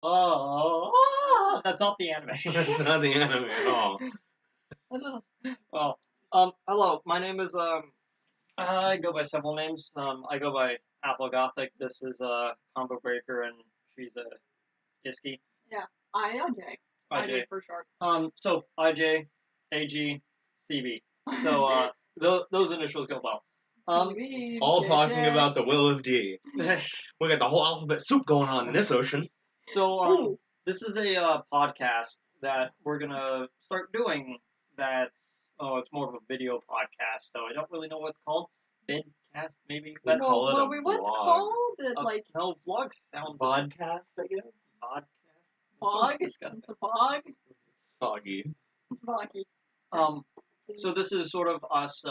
Oh, that's not the anime. That's not the anime at all. Well, hello. My name is I go by several names. I go by Apple Gothic. This is Combo Breaker, and she's Iski. IJ. IJ. for short. So IJ, AG, CB. So those initials go well. All talking about the will of D. We got the whole alphabet soup going on in this ocean. So this is a podcast that we're gonna start doing. That's it's more of a video podcast, so I don't really know what it's called. Vidcast, maybe. We call it a we once vlog. called it like No, vlogs sound Podcast, I guess. podcast. bog. Sounds disgusting. It's a bog. It's foggy. It's boggy. So this is sort of us.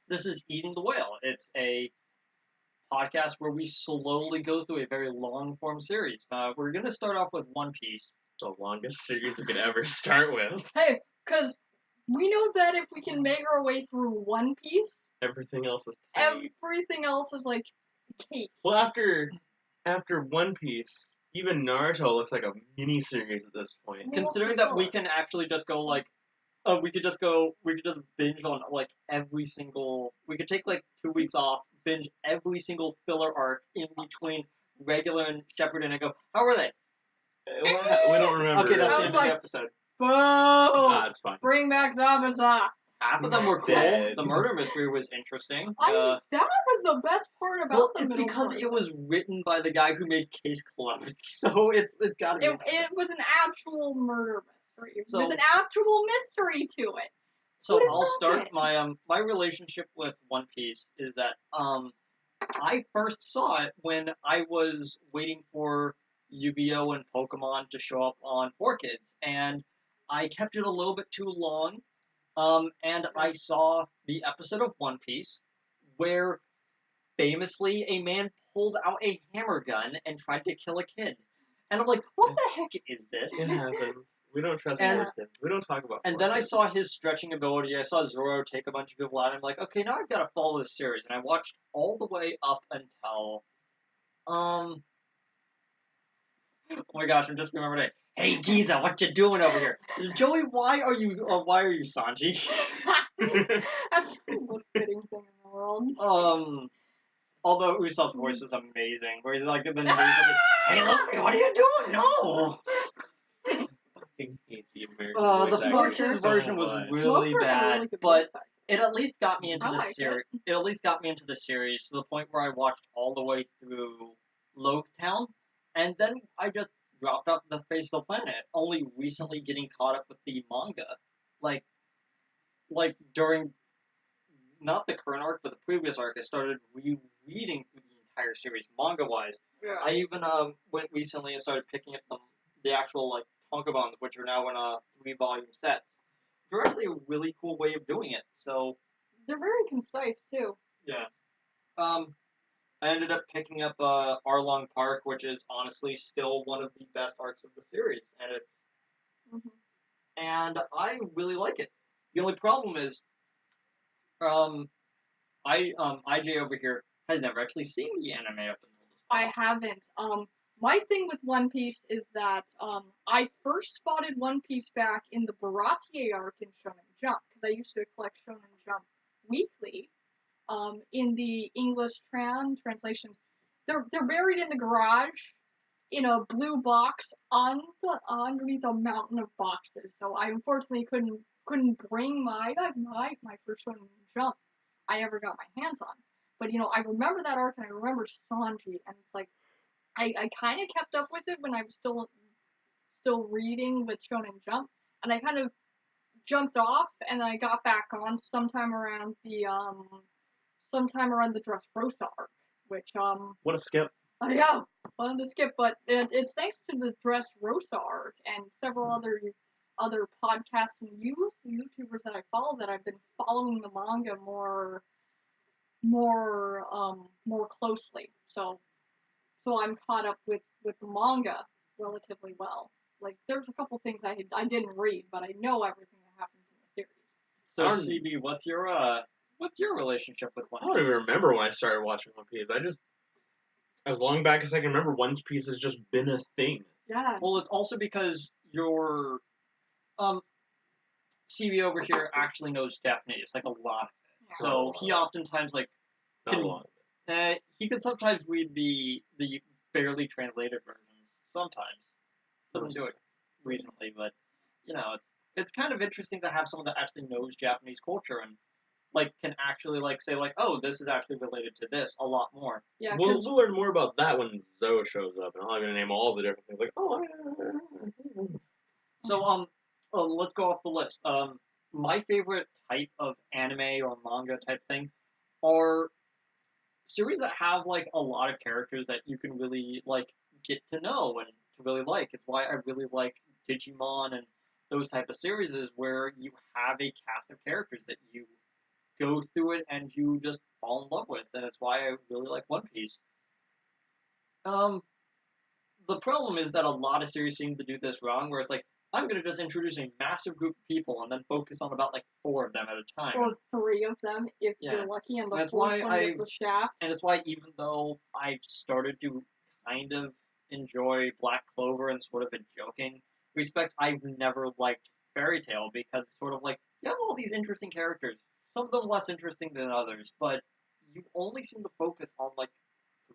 This is Eating the Whale. It's a podcast where we slowly go through a very long form series. We're gonna start off with One Piece. The longest series we could ever start with. Hey, because we know that if we can make our way through One Piece, Everything else is tiny. everything else is like cake. Well, after One Piece, even Naruto looks like a mini series at this point. Well, Considering so- that we can actually just go like, we could just binge on like every single. We could take like 2 weeks off, binge every single filler arc in between regular and Shepherd, and I go, how are they? We don't remember. Okay, that's the I end was of like- the episode. Boo! Nah, it's fine. Bring back Zabuza. Half of them were cool. Dead. The murder mystery was interesting. That was the best part about Well, the it's middle because part. it was written by the guy who made Case Closed, so it's gotta be. It was an actual murder mystery So- with an actual mystery to it. So Who did I'll that start get? my relationship with One Piece is that I first saw it when I was waiting for Yu-Gi-Oh and Pokemon to show up on 4Kids, and I kept it a little bit too long. And I saw the episode of One Piece where famously a man pulled out a hammer gun and tried to kill a kid. And I'm like, what the heck is this? It happens. We don't trust And- Fortune. We don't talk about And then I Fortune. saw his stretching ability. I saw Zoro take a bunch of people out. And I'm like, okay, now I've got to follow this series. And I watched all the way up until, oh my gosh, I'm just remembering it. Hey Giza, what you doing over here? Joey, why are you Sanji? That's the most fitting thing in the world. Although Usopp's voice is amazing, where he's like, hey Luffy, what are you doing? No. fucking hate the American The voice acting 4Kids so version was much. really Smoker had a bad, really good but voice acting. it at least got me into I the liked series. It at least got me into the series to the point where I watched all the way through Loguetown, and then I just dropped off the face of the planet. Only recently getting caught up with the manga, like during not the current arc, but the previous arc. I started rereading through the entire series manga wise. Yeah. I even went recently and started picking up the actual like tankobons, which are now in 3-volume sets. They're actually a really cool way of doing it. So They're very concise too. yeah, I ended up picking up Arlong Park, which is honestly still one of the best arcs of the series, Mm-hmm. and I really like it. The only problem is, IJ over here has never actually seen the anime up until this point. I haven't. My thing with One Piece is that I first spotted One Piece back in the Baratier arc in Shonen Jump because I used to collect Shonen Jump weekly. In the English translations, they're buried in the garage in a blue box underneath a mountain of boxes. So I unfortunately couldn't bring my first Shonen Jump I ever got my hands on. But I remember that arc and I remember Sanji, and it's like I kind of kept up with it when I was still reading with Shonen Jump, and I kind of jumped off and I got back on sometime around the Dressrosa arc, which What a skip. I know, fun to skip, but it's thanks to the Dressrosa arc and several other podcasts and YouTubers that I follow that I've been following the manga more closely. So I'm caught up with the manga relatively well. Like there's a couple things I didn't read, but I know everything that happens in the series. So CB, what's your relationship with One I don't Piece? even remember when I started watching One Piece. I just As long back as I can remember, One Piece has just been a thing. Yeah. Well, it's also because your CB over here actually knows Japanese, like a lot of it. Yeah. So he oftentimes Not a can lot. he can sometimes read the barely translated versions. Sometimes doesn't do it reasonably, but you know it's kind of interesting to have someone that actually knows Japanese culture and like can actually like say like, oh, this is actually related to this a lot more. Yeah, We'll learn more about that when Zoe shows up, and I'm gonna name all the different things. Like, So let's go off the list. My favorite type of anime or manga type thing are series that have like a lot of characters that you can really like get to know and to really like. It's why I really like Digimon and those type of series is where you have a cast of characters that you go through it and you just fall in love with, and it's why I really like One Piece. Um, the problem is that a lot of series seem to do this wrong, where it's like I'm gonna just introduce a massive group of people and then focus on about like 4 of them at a time. or 3 of them if Yeah. you're lucky, and the That's 4th why one gets the shaft. And it's why even though I've started to kind of enjoy Black Clover and sort of a joking respect, I've never liked Fairy Tail because it's sort of like you have all these interesting characters, some of them less interesting than others, but you only seem to focus on like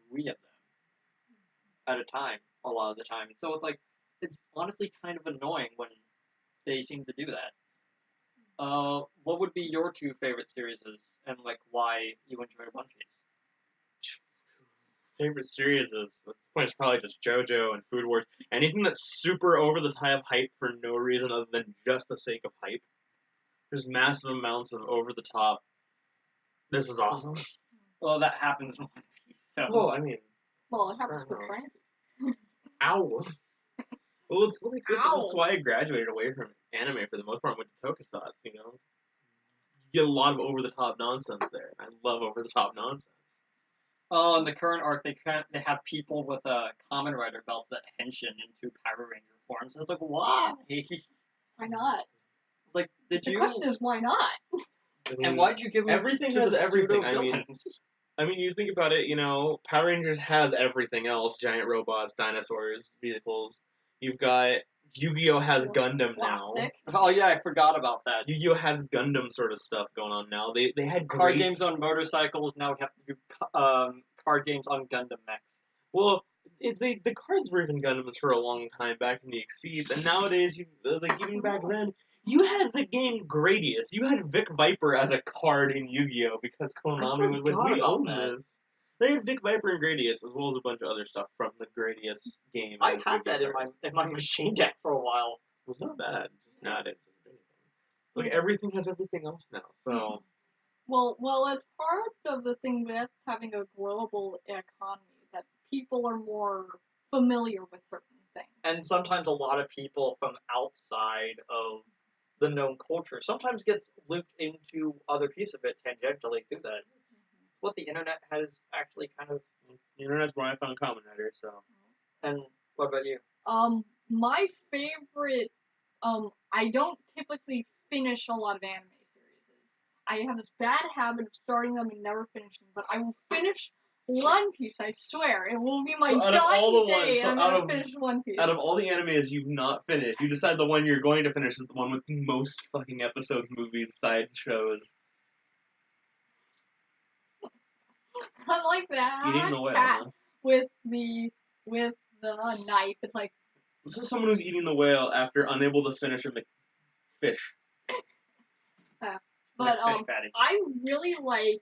3 of them at a time a lot of the time. So it's like it's honestly kind of annoying when they seem to do that. What would be your 2 favorite series and like why you enjoy One Piece? favorite series is at this point it's probably just JoJo and Food Wars. Anything that's super over the top hype for no reason other than just the sake of hype. There's massive amounts of over the top. This is awesome. Well, that happens in One Piece. So. Well, I mean, Well, it happens with Frankie. ow. Well, it's like this. Ow. That's why I graduated away from anime for the most part. Went to Tokusatsu. You know, you get a lot of over the top nonsense there. I love over the top nonsense. Oh, in the current arc, they have people with a Kamen Rider belt that henshin into Power Ranger forms. It's like, why? Why not? Like, The question is, why not? I mean, and why'd you give them everything to has the everything. pseudo-villains? I mean, you think about it. You know, Power Rangers has everything else: giant robots, dinosaurs, vehicles. You've got Yu-Gi-Oh has Gundam now. Slapstick. Oh yeah, I forgot about that. Yu-Gi-Oh has Gundam sort of stuff going on now. They had Card games on motorcycles. Now we have to do card games on Gundam mechs. Well, the cards were even Gundams for a long time back in the Exceeds, and nowadays, like even back then, you had the game Gradius. You had Vic Viper as a card in Yu-Gi-Oh because Konami was like, forgot we about own that. this. They had Vic Viper and Gradius as well as a bunch of other stuff from the Gradius game. I've had that in my machine deck for a while. It was not bad. Just not it. Like everything has everything else now. So. Well, it's part of the thing with having a global economy that people are more familiar with certain things. And sometimes a lot of people from outside of the known culture sometimes gets looped into other piece of it tangentially through that. What the internet has actually kind of. The internet's where I found Kamen Rider, so. And what about you? My favorite, I don't typically finish a lot of anime series. I have this bad habit of starting them and never finishing, but I will finish One Piece, I swear. It will be my dying day, and I'm gonna finish One Piece. Out of all the animes you've not finished, you decide the one you're going to finish is the one with the most fucking episodes, movies, side shows. I'm like that Eating the whale, cat huh? with the knife. It's like, This is someone who's eating the whale after unable to finish a fish. but Fish patty. I really like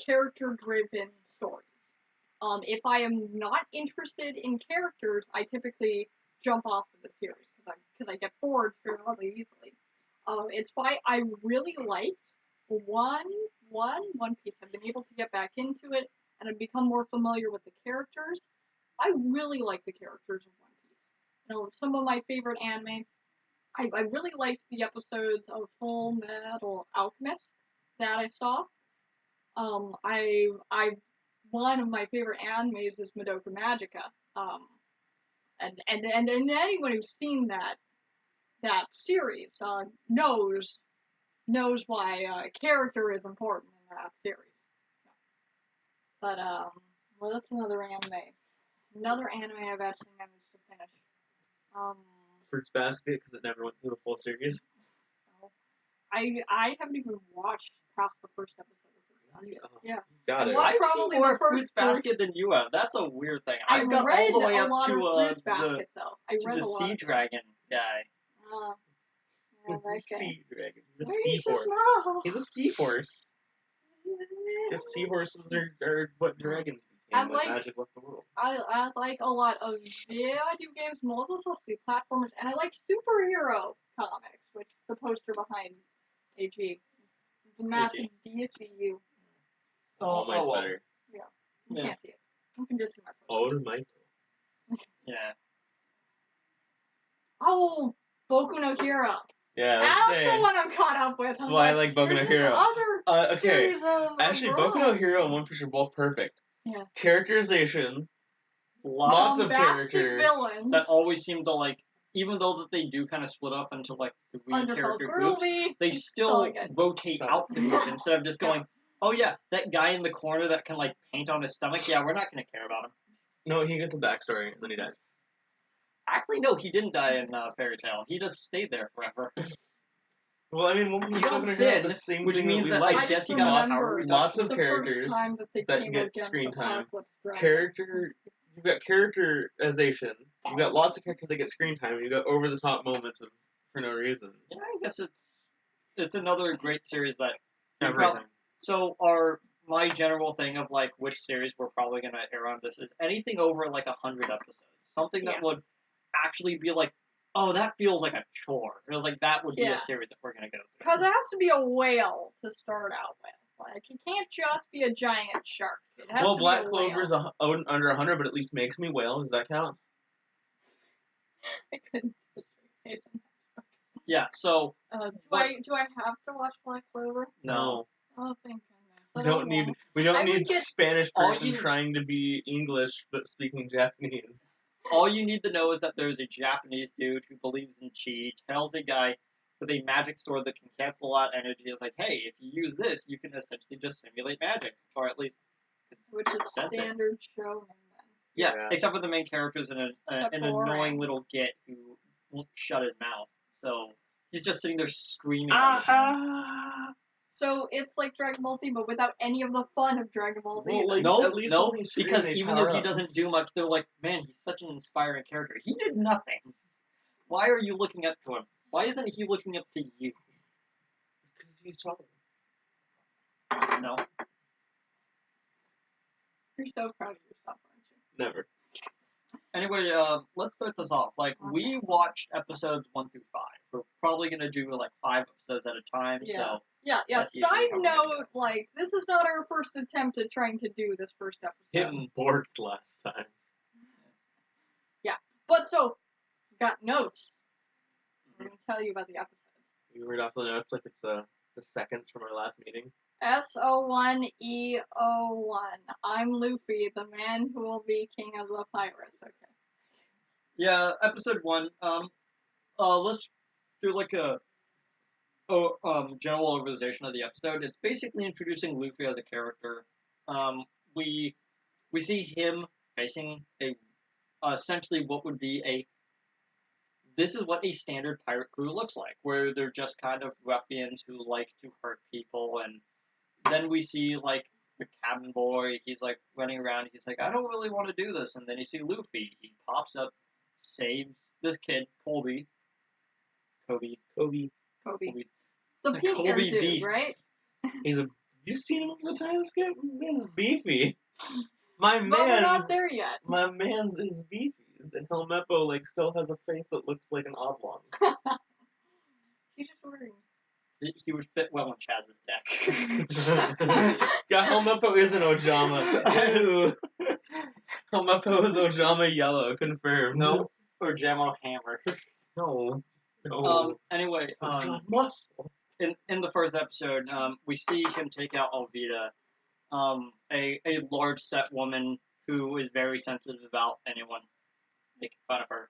character-driven stories. If I am not interested in characters, I typically jump off of the series because I get bored fairly easily. It's why I really liked One Piece. I've been able to get back into it, and I've become more familiar with the characters. I really like the characters of One Piece. You know, some of my favorite anime. I really liked the episodes of Full Metal Alchemist that I saw. I one of my favorite animes is Madoka Magica. And anyone who's seen that series knows why character is important in that series. But Well, that's another anime. Another anime I've actually managed to finish. Fruits Basket, because it never went through the full series. I haven't even watched past the first episode of Fruits Basket. Oh, Yeah. Got it. What? I've Probably seen more the first Fruits Basket than you have. That's a weird thing. I I've got read all the way a up lot to of Fruits Basket, though. I read the a lot Sea of Dragon guy. Yeah, that guy. Sea dragon. He's a Why are you so seahorse. small? He's a seahorse. Because seahorses are what dragons became when magic left the world. I like a lot of video games, mostly platformers, and I like superhero comics, which is the poster behind AG. It's a massive DCU. All Might's well. better. You Yeah. can't see it. You can just see my All poster. Might. Yeah. Oh, Boku no Hero. Yeah, That's let's the say. one I'm caught up with. That's why I like Boku no there's Hero. This other Okay. series of Actually, Boku no girls. Hero and One Piece are both perfect. Yeah. Characterization. Lots of Bombastic characters villains. that always seem to like, even though that they do kind of split up into like three Underfell character groups, Groovy. they It's still so good. rotate out the group instead of just Yeah. going, oh yeah, that guy in the corner that can like paint on his stomach, yeah, we're not gonna care about him. No, he gets a backstory and then he dies. Actually, no, he didn't die in Fairy Tail. He just stayed there forever. Well, I mean, One Piece He got Boku no Hero thin, the same which thing means we that like. I guess he got lots- power lots of the characters first time that, they that came get against screen time. Apocalypse Dragon. You've got characterization. You've got lots of characters that get screen time. You've got over the top moments for no reason. Yeah, I guess it's another great series that Everything. So my general thing of like which series we're probably gonna air on this is anything over like 100 episodes, something that Yeah. would actually be like, oh, that feels like a chore. It was like that would be Yeah. a series that we're gonna go through. Because it has to be a whale to start out with. Like, it can't just be a giant shark. It has Well, to Black be a Clover's whale. under 100, but at least makes me wail. Does that count? I couldn't just Jason. Yeah. So Do But- I have to watch Black Clover? no. Oh, thank goodness. We I don't need want- we don't I would need get- Spanish All person you- trying to be English but speaking Japanese. All you need to know is that there's a Japanese dude who believes in chi, tells a guy with a magic sword that can cancel out energy. Is like, hey, if you use this, you can essentially just simulate magic, or at least Which is sense it. standard shonen then. Yeah, Yeah. except for the main character's an Except for annoying Orang. little git who won't shut his mouth. So he's just sitting there screaming all the time. So it's like Dragon Ball Z, but without any of the fun of Dragon Ball Z. Well, like, No, at least no, when he's screaming, because they even power though he up. doesn't do much, they're like, man, he's such an inspiring character. He did nothing. Why are you looking up to him? Why isn't he looking up to you? Because he's talking. No. You're so proud of yourself, aren't you? Never. Anyway, let's start this off. Like, we watched episodes 1 through 5. We're probably gonna do like 5 episodes at a time. Yeah. So Yeah. That's usually Side how we're gonna note, like, this is not our first attempt at trying to do this first episode. Hidden borked last time. But so, got notes. I'm gonna tell you about the episodes. You read off the notes like it's the seconds from our last meeting. SO1EO1. I'm Luffy, the man who will be king of the pirates. Okay. yeah, episode 1. Let's do like a general organization of the episode. It's basically introducing Luffy as a character. We see him facing a essentially what would be this is what a standard pirate crew looks like, where they're just kind of ruffians who like to hurt people, and then we see like the cabin boy, he's like running around, he's like, I don't really want to do this, and then you see Luffy, he pops up, saves this kid, Kobe. Kobe. Kobe. The Like pink hair Kobe dude, beef. right? You seen him over the time skip? Man's beefy. My But we're not man's there yet. my man's is beefies, and Helmeppo like still has a face that looks like an oblong. He's just wearing. He would fit well in Chaz's deck. Yeah, Helmeppo is an Ojama. Ew. Helmeppo is Ojama yellow, confirmed. No, or Jamo Hammer. No. No. Anyway, Ojama muscle. in the first episode, we see him take out Alvida, a large set woman who is very sensitive about anyone making fun of her.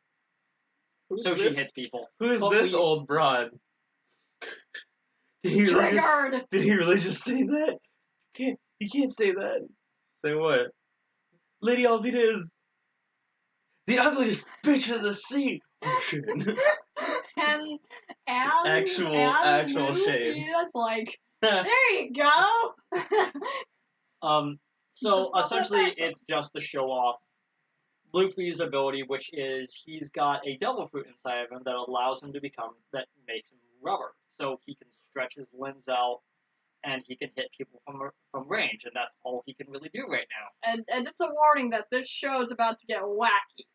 Who's So this? she hits people. Who's But this we- old broad? Did he Triggered! really just say that? You can't say that. Say what? Lady Alvida is the ugliest bitch of the sea. Oh shit. and Actual Luffy shade. is like, there you go. So Just not that essentially, bad, though. it's just to show off Luffy's ability, which is he's got a devil fruit inside of him that allows him to that makes him rubber. So he can stretch his limbs out, and he can hit people from range, and that's all he can really do right now. And it's a warning that this show is about to get wacky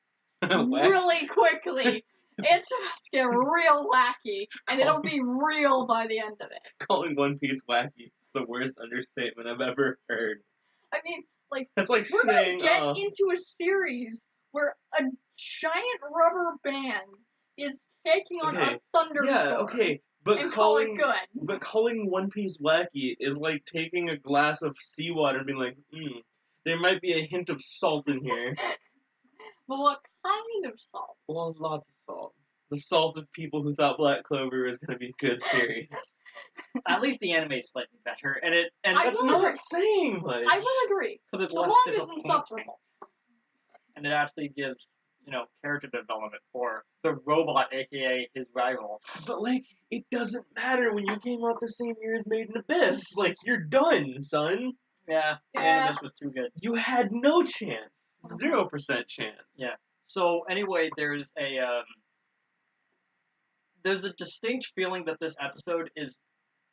Wacky. really quickly. It's about to get real wacky, and it'll be real by the end of it. Calling One Piece wacky is the worst understatement I've ever heard. I mean, like, That's like we're saying, gonna get into a series where a giant rubber band is taking on Okay. a thunderstorm. Yeah, okay, but And call it good. But calling One Piece wacky is like taking a glass of seawater and being like, there might be a hint of salt in here. But what kind of salt? Well, lots of salt. The salt of people who thought Black Clover was going to be a good series. At least the anime is slightly better, and I that's will not agree. saying much. I will agree. because it's The less long is disappointing, insufferable. and it actually gives character development for the robot, aka his rival. But, like, it doesn't matter when you came out the same year as Made in Abyss. Like, you're done, son. Yeah, and this was too good. You had no chance. 0% chance. Yeah. So anyway, there's a distinct feeling that this episode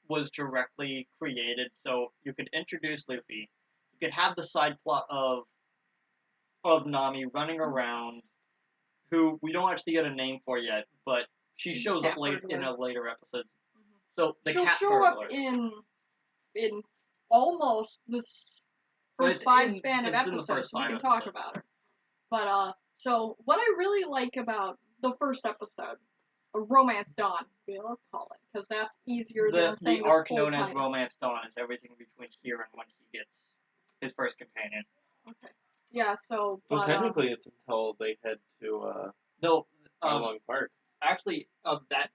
was directly created. So you could introduce Luffy, you could have the side plot of Nami running around, who we don't actually get a name for yet, but she shows up in a later episode. So She'll show up in almost this first span of episodes, so we can talk about her. But so what I really like about the first episode, Romance Dawn, we'll call it, because that's easier than saying the arc this whole known as title. Romance Dawn is everything between here and when he gets his first companion. Okay. Yeah. So. Well, But, technically, it's until they head to No. Long Park. Actually, that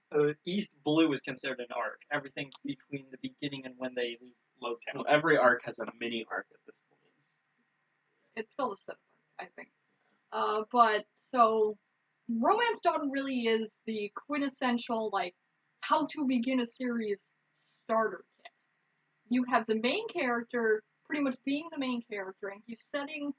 East Blue is considered an arc. Everything between the beginning and when they leave Low Town. Well, every arc has a mini arc at this point. It's called a set arc, I think. But so Romance Dawn really is the quintessential like how to begin a series starter kit. You have the main character pretty much being the main character, and he's setting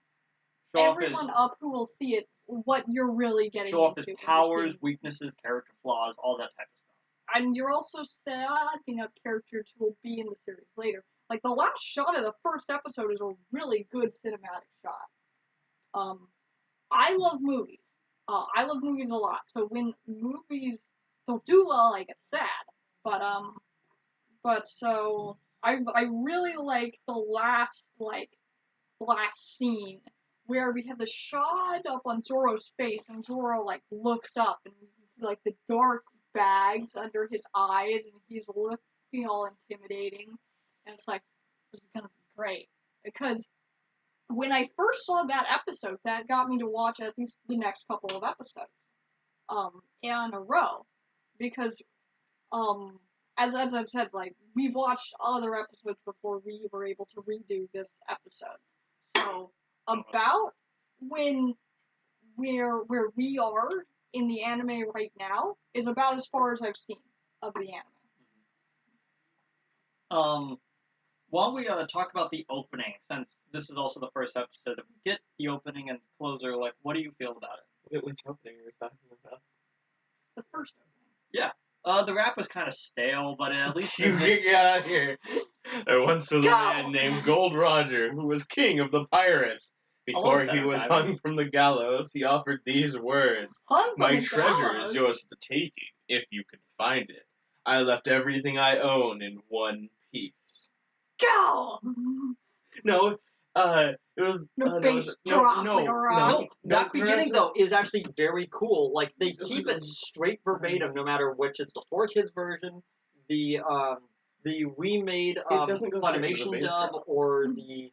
everyone up who will see it what you're really getting show off into. his powers, weaknesses, character flaws, all that type of stuff. And you're also setting up characters who will be in the series later. Like the last shot of the first episode is a really good cinematic shot. I love movies. I love movies a lot. So when movies don't do well, I get sad. But so I really like the last scene where we have the shot up on Zoro's face, and Zoro like looks up, and like the dark bags under his eyes, and he's looking all intimidating, and it's like, this is gonna be great. Because when I first saw that episode, that got me to watch at least the next couple of episodes, in a row, because, as I've said, like, we've watched other episodes before we were able to redo this episode. So, about where we are in the anime right now is about as far as I've seen of the anime. While we talk about the opening, since this is also the first episode, if we get the opening and closer, like, what do you feel about it? Which opening are we talking about? The first opening. Yeah. The rap was kind of stale, but at least You get out of here. There once was a man named Gold Roger who was king of the pirates. Before he was hung from the gallows, he offered these words. My treasure is yours for the taking, if you can find it. I left everything I own in one piece. Go! No, it was... The bass drops like a rock. No, that beginning, though, is actually very cool. Like, they keep it straight verbatim, no matter which it's the 4Kids version, the remade Funimation dub, or the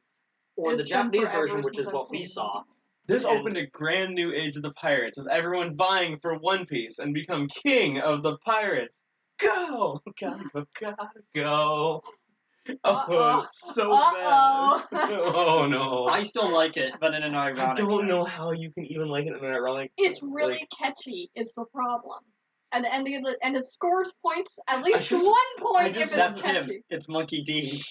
Japanese version, which is what we saw. This opened a grand new age of the pirates, with everyone vying for One Piece and become king of the pirates. Go! Gotta go, gotta go. Oh, it's so Uh-oh. bad. Oh no. I still like it, but in an I ironic don't know sense. how you can even like it in an ironic It's sense. really Like, catchy. Is the problem, and it scores points at least just- 1 point just- if That's it's him. catchy. It's Monkey D.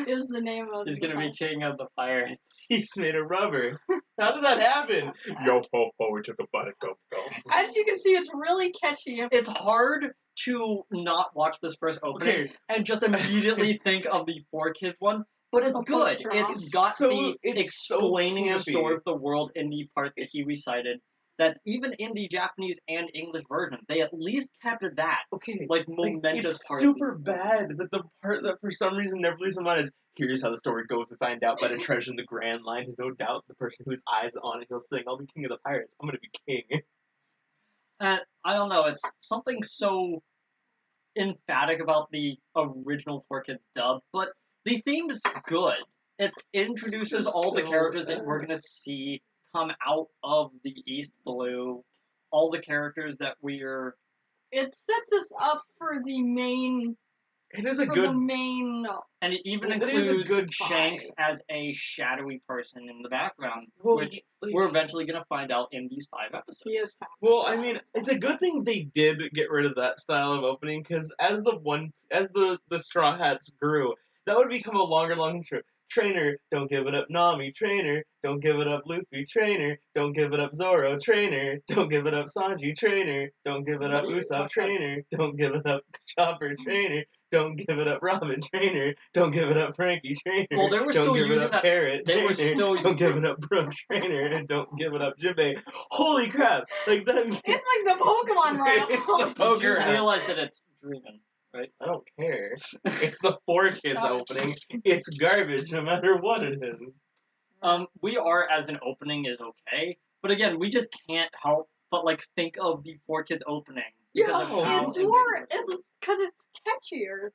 Is the name of He's the gonna be king of the pirates. he's made of rubber. How did that happen? Yo ho ho, we took a bite of gum gum. As you can see, it's really catchy. It's hard to not watch this first opening Okay, and just immediately think of the 4Kids one, but it's The good. book drop. It's got the it's so explaining the campy. story of the world in the part that he recited. That's even in the Japanese and English version. They at least kept that Okay, like like, momentous it's part. super bad, but the part that for some reason never leaves my mind is here's how the story goes. We find out by the treasure in the Grand Line. There's no doubt the person whose eyes on it, he'll sing, "I'll be king of the pirates. I'm gonna be king." And I don't know. It's something so emphatic about the original 4Kids dub, but the theme's good. It introduces just all the so characters that bad. we're gonna see come out of the East Blue, all the characters that we're. It sets us up for the main. It is a For good. the main. And it even It is a includes good Shanks vibe. as a shadowy person in the background, Well, which like- we're eventually gonna find out in these 5 episodes. He is. Well, I mean, it's a good thing they did get rid of that style of opening because as the Straw Hats grew, that would become a longer intro. Trainer, don't give it up, Nami. Trainer, don't give it up, Luffy. Trainer, don't give it up, Zoro. Trainer, don't give it up, Sanji. Trainer, don't give it up, What are you Usopp. talking Trainer, don't give it up, Chopper. Trainer, don't give it up, Robin. Trainer, don't give it up, Frankie. Trainer, Well, they were don't still give it using up, that- Carrot. they were Trainer, still- don't give it up, Brooke. Trainer, and don't give it up, Jinbei. Holy crap! Like that. It's like the Pokemon round. It's the But you Poker realize that it's Dreamin'. I don't care. It's the 4Kids Got it. opening. It's garbage no matter what it is. We are as an opening is okay, but again, we just can't help but like think of the 4Kids opening. because of Yo, how It's ambiguous more. it It's is. because it's catchier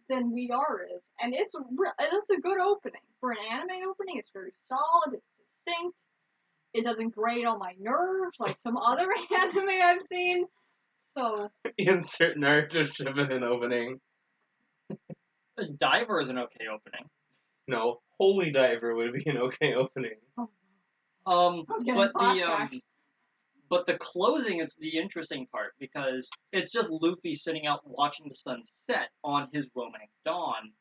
than We Are is, and it's a good opening for an anime opening. It's very solid. It's distinct. It doesn't grate on my nerves like some other anime I've seen. So Insert Naruto Shippuden opening. Diver is an okay opening. No, Holy Diver would be an okay opening. I'm getting But flashbacks. but the closing is the interesting part because it's just Luffy sitting out watching the sun set on his romance dawn,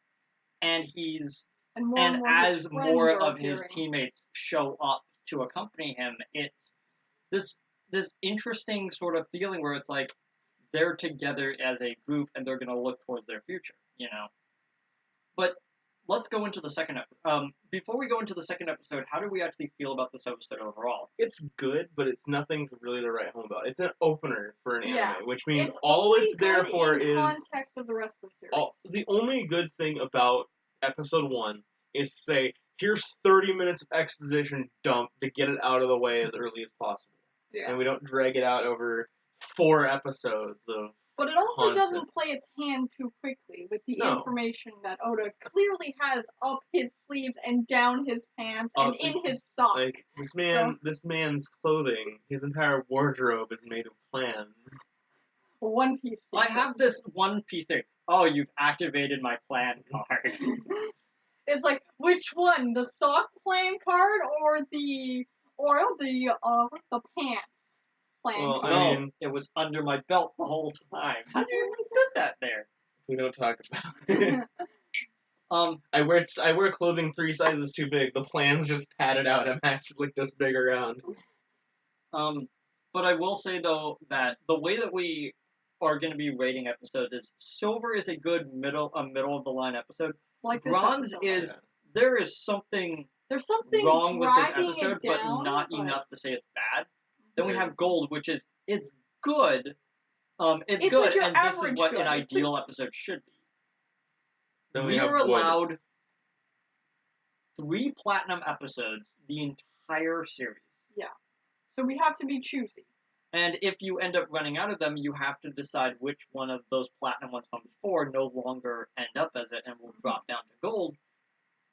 and and more and and more his as friends more are of his appearing. teammates show up to accompany him, it's this interesting sort of feeling where it's like they're together as a group and they're gonna look towards their future, you know. But let's go into the second episode. Before we go into the second episode, how do we actually feel about this episode overall? It's good, but it's nothing really to write home about. It's an opener for an anime, Yeah. which means It's all only it's there good for in is context of the rest of the series. the only good thing about episode 1 is to say, here's 30 minutes of exposition dump to get it out of the way as early as possible. Yeah. And we don't drag it out over 4 episodes of... But it also constant. doesn't play its hand too quickly with the No. information that Oda clearly has up his sleeves and down his pants and in his socks. Like, this man's clothing, his entire wardrobe is made of plans. One Piece. I have this One Piece thing. Oh, you've activated my plan card. It's like, which one? The sock plan card or the pants plan Well, card? I No, mean- it was under my belt the whole time. How do you even fit that there? We don't talk about it. I wear clothing 3 sizes too big. The plans just padded out. I'm actually like this big around. But I will say though that the way that we are going to be rating episodes is Silver is a good middle of the line episode. Like this Bronze episode. is there is something There's something wrong with this dragging episode, it down, but not but enough to say it's bad. Then we Right. have Gold, which is it's good. It's It's good, like your and this is average what good. an It's ideal episode should be. Then We have are wood. allowed 3 platinum episodes the entire series. So we have to be choosy. And if you end up running out of them, you have to decide which one of those platinum ones from before no longer end up as it and will drop down to gold.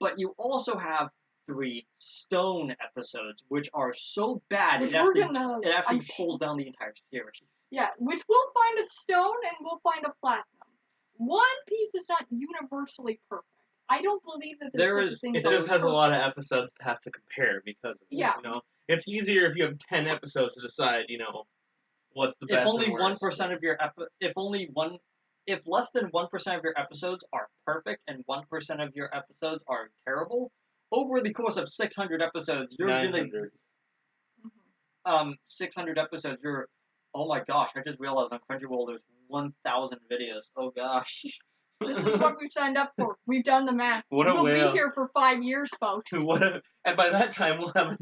But you also have 3 stone episodes, which are so bad Which it we're actually, gonna. it actually I'm pulls down the entire series. Yeah, which we'll find a stone and we'll find a platinum. One Piece is not universally perfect. I don't believe that There there's is- such a thing It as just has a perfect. lot of episodes to have to compare because of it. Yeah. You know, it's easier if you have 10 episodes to decide. You know, what's the If best only and worst. 1% of your if less than 1% of your episodes are perfect and 1% of your episodes are terrible, over the course of 600 episodes, you're gonna 900. 600 episodes. You're oh my gosh! I just realized on Crunchyroll there's 1,000 videos. Oh gosh. This is what we've signed up for. We've done the math. What a We'll whale. be here for 5 years, folks. And by that time we'll have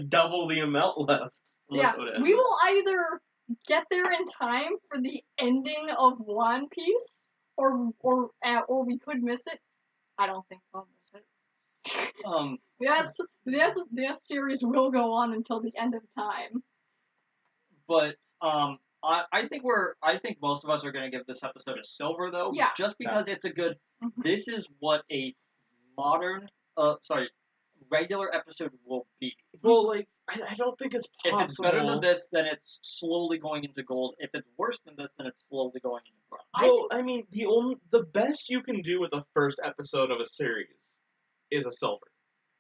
double the amount left. Yeah, That's what it we is. will either get there in time for the ending of One Piece, or we could miss it. I don't think we'll miss it. Yes, that series will go on until the end of time. But I think most of us are gonna give this episode a silver though. Yeah. Just because it's a good. Mhm. This is what a modern regular episode will be. Well, like I don't think it's possible. If it's better than this, then it's slowly going into gold. If it's worse than this, then it's slowly going into bronze. Well, I mean, the best you can do with the first episode of a series is a silver,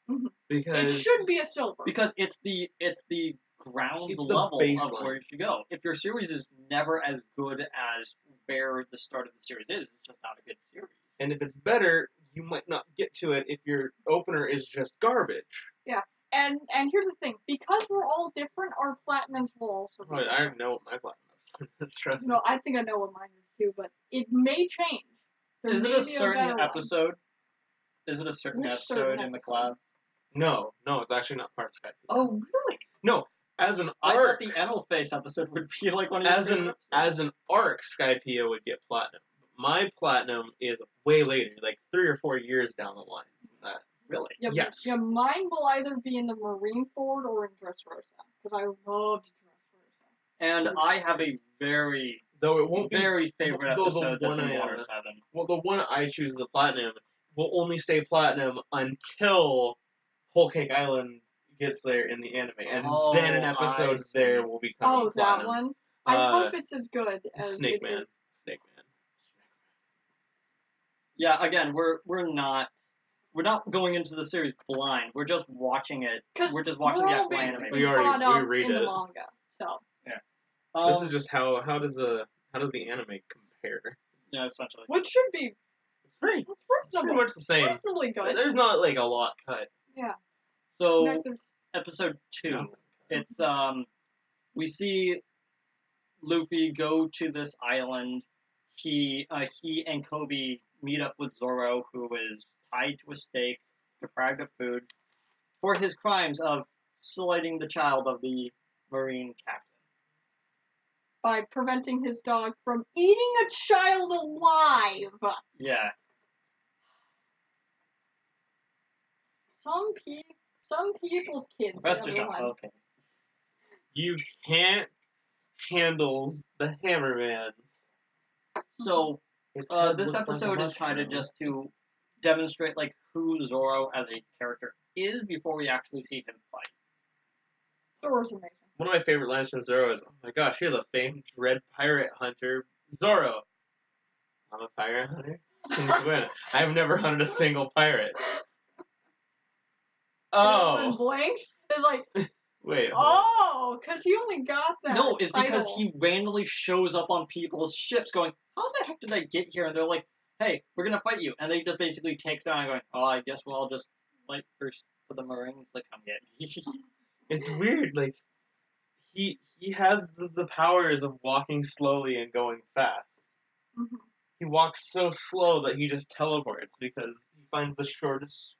Mhm. It because should be a silver. Because it's the ground It's the level baseline. of where you should go. If your series is never as good as where the start of the series is, it's just not a good series. and if it's better, you might not get to it if your opener is just garbage. And here's the thing, because we're all different, our platinums will also be Oh, I different. already know what my platinum is. That's trust me. No, I think I know what mine is too, but it may change. There Is it may a be certain better one. episode? Is it a certain Which episode certain in the episode? clouds? No, it's actually not part of Skype. Oh, really? No, as an I arc, thought the Enel Face episode would be like one of your favorite episodes. as an arc, Skypea would get platinum. My platinum is way later, like 3 or 4 years down the line from that. Really? Yeah, Yes. Yeah, mine will either be in the Marineford or in Dressrosa, because I loved Dressrosa. And I have a very, Though it won't be. very favorite though the episode that's one in I, Water 7. Well, the one I choose as a platinum will only stay platinum until Whole Cake Island gets there in the anime, and Oh, then an I episode see. there will become Oh, that platinum. one? I Uh, hope it's as good as Snake it Man. is. Snake Man. Yeah, again, we're not going into the series blind. We're just watching it. 'Cause We're just watching we're the all actual basically anime. We already- caught up we read in the it. manga, so. This is just how does the anime compare? Yeah, essentially. Which should be It's pretty reasonable. much the same. Reasonably good. There's not like a lot cut. Yeah. So In fact, there's- episode 2. Nothing. It's we see Luffy go to this island. He and Kobe meet up with Zoro, who is tied to a stake, deprived of food, for his crimes of slighting the child of the Marine captain. by preventing his dog from eating a child alive. Yeah. Some people's kids. Rest the yourself. other one. Okay. You can't handle the Hammermans. So Its head this looks like a episode is kind of mushroom. just to demonstrate like who Zoro as a character is before we actually see him fight. Zoro's amazing. One of my favorite lines from Zoro is, "Oh my gosh, you're the famed red pirate hunter, Zoro." I'm a pirate hunter. Since when? I've never hunted a single pirate. Everyone Oh, blinks. It's like, wait. oh, because he only got that. No, it's because title. he randomly shows up on people's ships going, how the heck did I get here? And they're like, hey, we're gonna fight you. And they just basically takes down and going, oh, I guess we'll all just fight first for the Marines to come get me. It's weird. Like he has the powers of walking slowly and going fast. Mhm. He walks so slow that he just teleports because he finds the shortest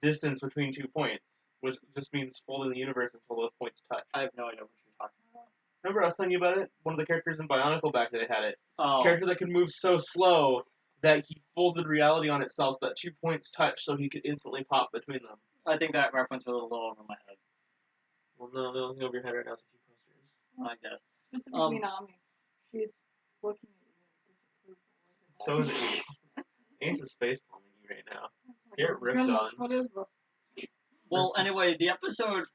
distance between 2 points, which just means folding the universe until those points touch. I have no idea what you're talking about. Remember I was telling you about it? One of the characters in Bionicle back that had it. Oh, Character that could move so slow that he folded reality on itself so that 2 points touch so he could instantly pop between them. I think that reference was a little over my head. Well, no, the only thing over your head right now is a few posters. I guess. Specifically Nami. She's looking at you with disapproval. So is Ace. Ace is face palming you right now. Like, Get oh, ripped goodness, on. what is this? Well, anyway, the episode.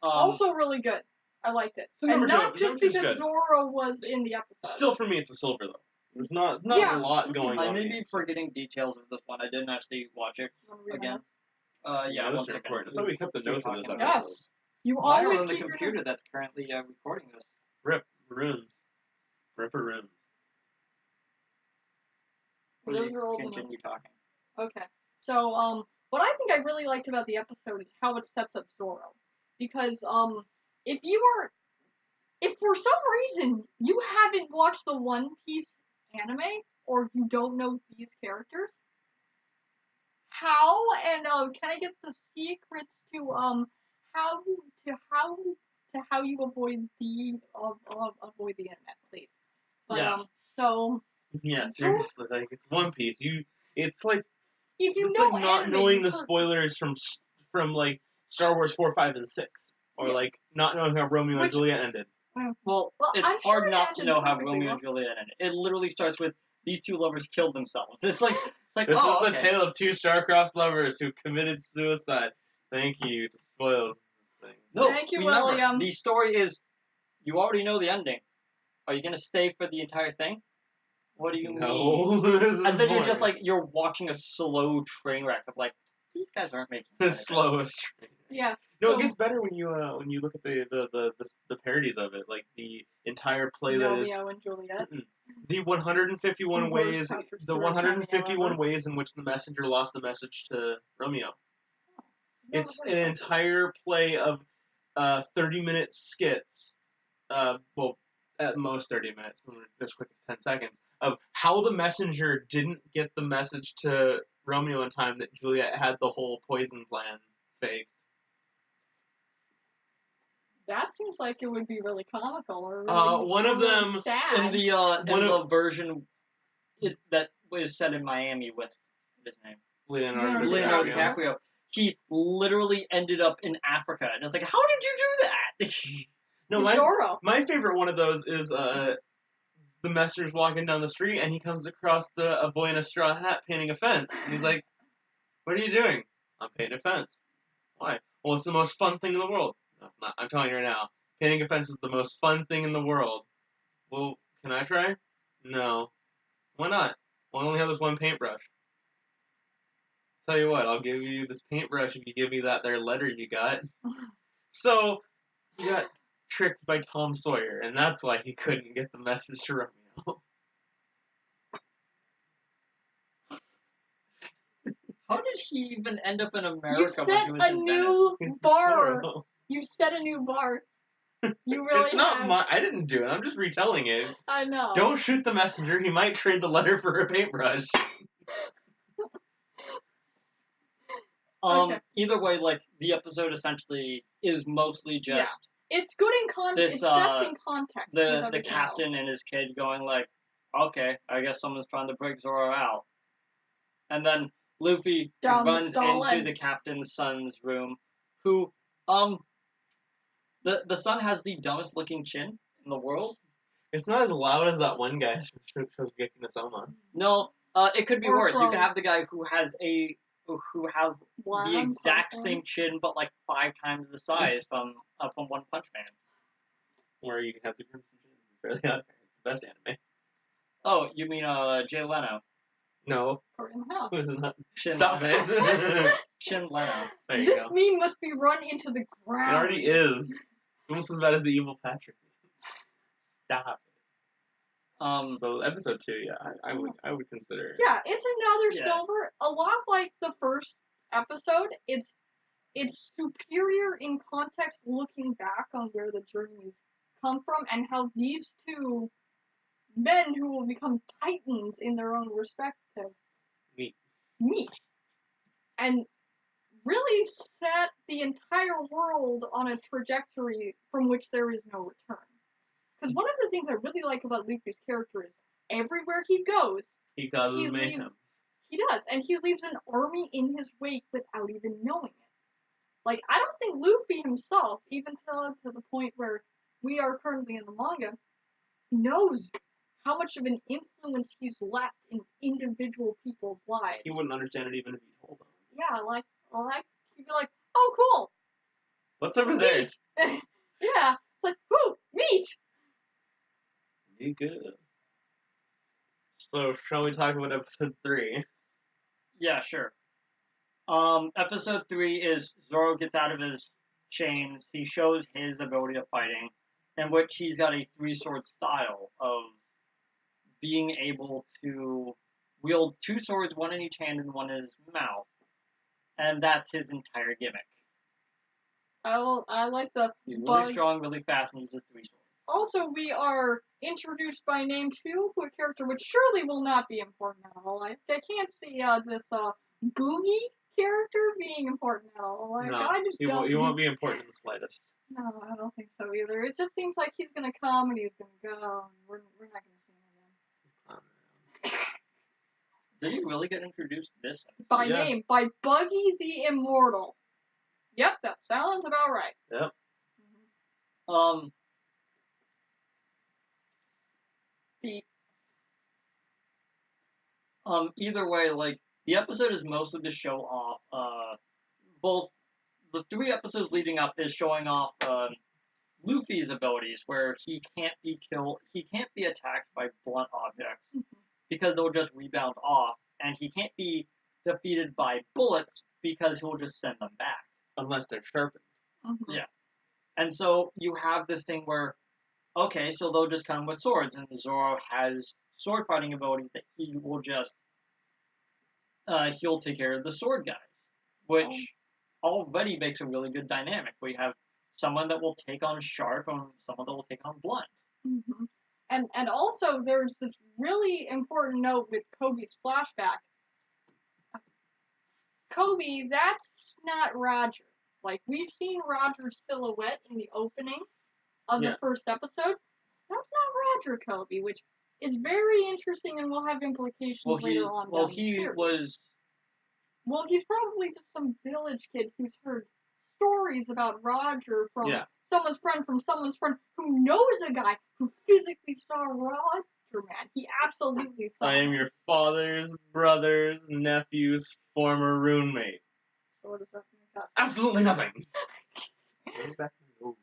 Also really good. I liked it. So And number not two- just number two's because good. Zoro was in the episode. Still, for me, it's a silver, though. There's not Yeah. a lot going I on. may in be it. forgetting details of this one. I didn't actually watch it again. Yeah, Notes one are second. important. That's why we kept the Keep notes of this talking. episode. Yes. You Why always on the keep your computer notes. that's currently recording this? Rip runes. Ripper runes. Those Please are all the continue notes. talking. Okay. So, what I think I really liked about the episode is how it sets up Zoro. Because, if for some reason you haven't watched the One Piece anime, or you don't know these characters, how, and, can I get the secrets to, how you avoid avoid the internet, please? But, Yeah. so, Yeah, Zoro- seriously, like it's One Piece. It's like if you it's know like not anime, knowing you the heard- spoilers from like Star Wars 4, 5, and 6, or Yeah. like not knowing how Romeo and Which- Juliet ended. Well, it's I'm hard sure it not to ended know how perfectly Romeo well. and Juliet ended. It literally starts with these two lovers killed themselves. It's like This oh, is the okay. tale of two star-crossed lovers who committed suicide. Thank you to spoil this thing. No, Thank you, remember, William. the story is you already know the ending. Are you gonna stay for the entire thing? What do you mean? No, this is And then you're boring. just like you're watching a slow train wreck of like these guys aren't making the fun of this. slowest train. Yeah. No, so, it gets better when you look at the parodies of it, like the entire play that is Romeo and Juliet. the 151 Worst ways, Patrick the Stewart 151 cameo ever. ways in which the messenger lost the message to Romeo. Never It's heard an of that. entire play of 30-minute skits, well, at most 30 minutes, as quick as 10 seconds, of how the messenger didn't get the message to Romeo in time that Juliet had the whole poison plan faked. That seems like it would be really comical or really, One of really them sad. In the One the version that was set in Miami with his name Leonardo Leonardo DiCaprio. DiCaprio, he literally ended up in Africa, and it's like, how did you do that? No, Zorro. my favorite one of those is the messenger's walking down the street and he comes across a boy in a straw hat painting a fence. And he's like, "What are you doing?" "I'm painting a fence." "Why?" "Well, it's the most fun thing in the world." "No, it's not. I'm telling you right now. Painting a fence is the most fun thing in the world." "Well, can I try?" "No." "Why not?" "Well, I only have this one paintbrush." "Tell you what, I'll give you this paintbrush if you give me that there letter you got." So, he got tricked by Tom Sawyer, and that's why he couldn't get the message to Romeo. How did he even end up in America You when set he was a in new He's bar. Zorro. You set a new bar. You really It's not have. I didn't do it. I'm just retelling it. I know. Don't shoot the messenger. He might trade the letter for a paintbrush. Okay. Either way, like the episode essentially is mostly just It's good in context. This, It's best in context. with the everything captain else. and his kid going like, okay, I guess someone's trying to break Zoro out, and then Luffy Down the runs Stalin. into the captain's son's room, who the son has the dumbest looking chin in the world. It's not as loud as that one guy from Shogeki no Soma. No, it could be Or worse. You from- could have the guy who has the exact One same Punch chin, but like 5 times the size from One Punch Man. Where you can have the Crimson Chin. Fairly Odd Parents, the best anime. Oh, you mean Jay Leno? No. Court in the house. This is not. Shin Stop Leno. it. Shin Leno. There you This go. meme must be run into the It ground. already is. It's almost as bad as the evil Patrick memes. Stop it. So episode 2, yeah, I would consider. Yeah, it's another Yeah. silver. A lot like the first episode. It's superior in context, looking back on where the journeys come from and how these two men who will become titans in their own respective meet and really set the entire world on a trajectory from which there is no return. Because one of the things I really like about Luffy's character is everywhere he goes, He causes he mayhem. he does, and he leaves an army in his wake without even knowing it. Like, I don't think Luffy himself, even to the point where we are currently in the manga, knows how much of an influence he's left in individual people's lives. He wouldn't understand it even if he told them. Yeah, like, he'd be like, oh, cool. What's over there? Meat. Yeah. It's like, ooh, meat. You good. So, shall we talk about episode 3? Yeah, sure. Episode 3 is Zoro gets out of his chains. He shows his ability of fighting, in which he's got a three-sword style of being able to wield two swords, one in each hand and one in his mouth. And that's his entire gimmick. I like the He's really bug. strong, really fast, and uses three swords. Also, we are introduced by name to a character which surely will not be important at all. I can't see this Boogie character being important at all. Like, No, I just don't. he won't be important in the slightest. No, I don't think so either. It just seems like he's gonna come and he's gonna go, and we're not gonna see him again. Did he really get introduced this episode? By Yeah. name, by Buggy the Immortal. Yep, that sounds about right. Yep. Beep. Either way, like, the episode is mostly to show off, both the 3 episodes leading up is showing off, Luffy's abilities, where he can't be attacked by blunt objects, because they'll just rebound off, and he can't be defeated by bullets, because he'll just send them back. Unless they're sharpened. Mm-hmm. Yeah. And so you have this thing where, okay, so they'll just come with swords, and Zoro has sword fighting abilities that he will just, he'll take care of the sword guys, which already makes a really good dynamic. We have someone that will take on sharp and someone that will take on blunt. Mm-hmm. And also there's this really important note with Kobe's flashback. Kobe, that's not Roger. Like, we've seen Roger's silhouette in the opening of the first episode. That's not Roger Kobe, which is very interesting and will have implications later on. Well, down the he series. was. Well, he's probably just some village kid who's heard stories about Roger from someone's friend who knows a guy who physically saw Roger, man. He absolutely saw I am him. your father's brother's nephew's former roommate. So what does that mean? Absolutely nothing. Give back my nose.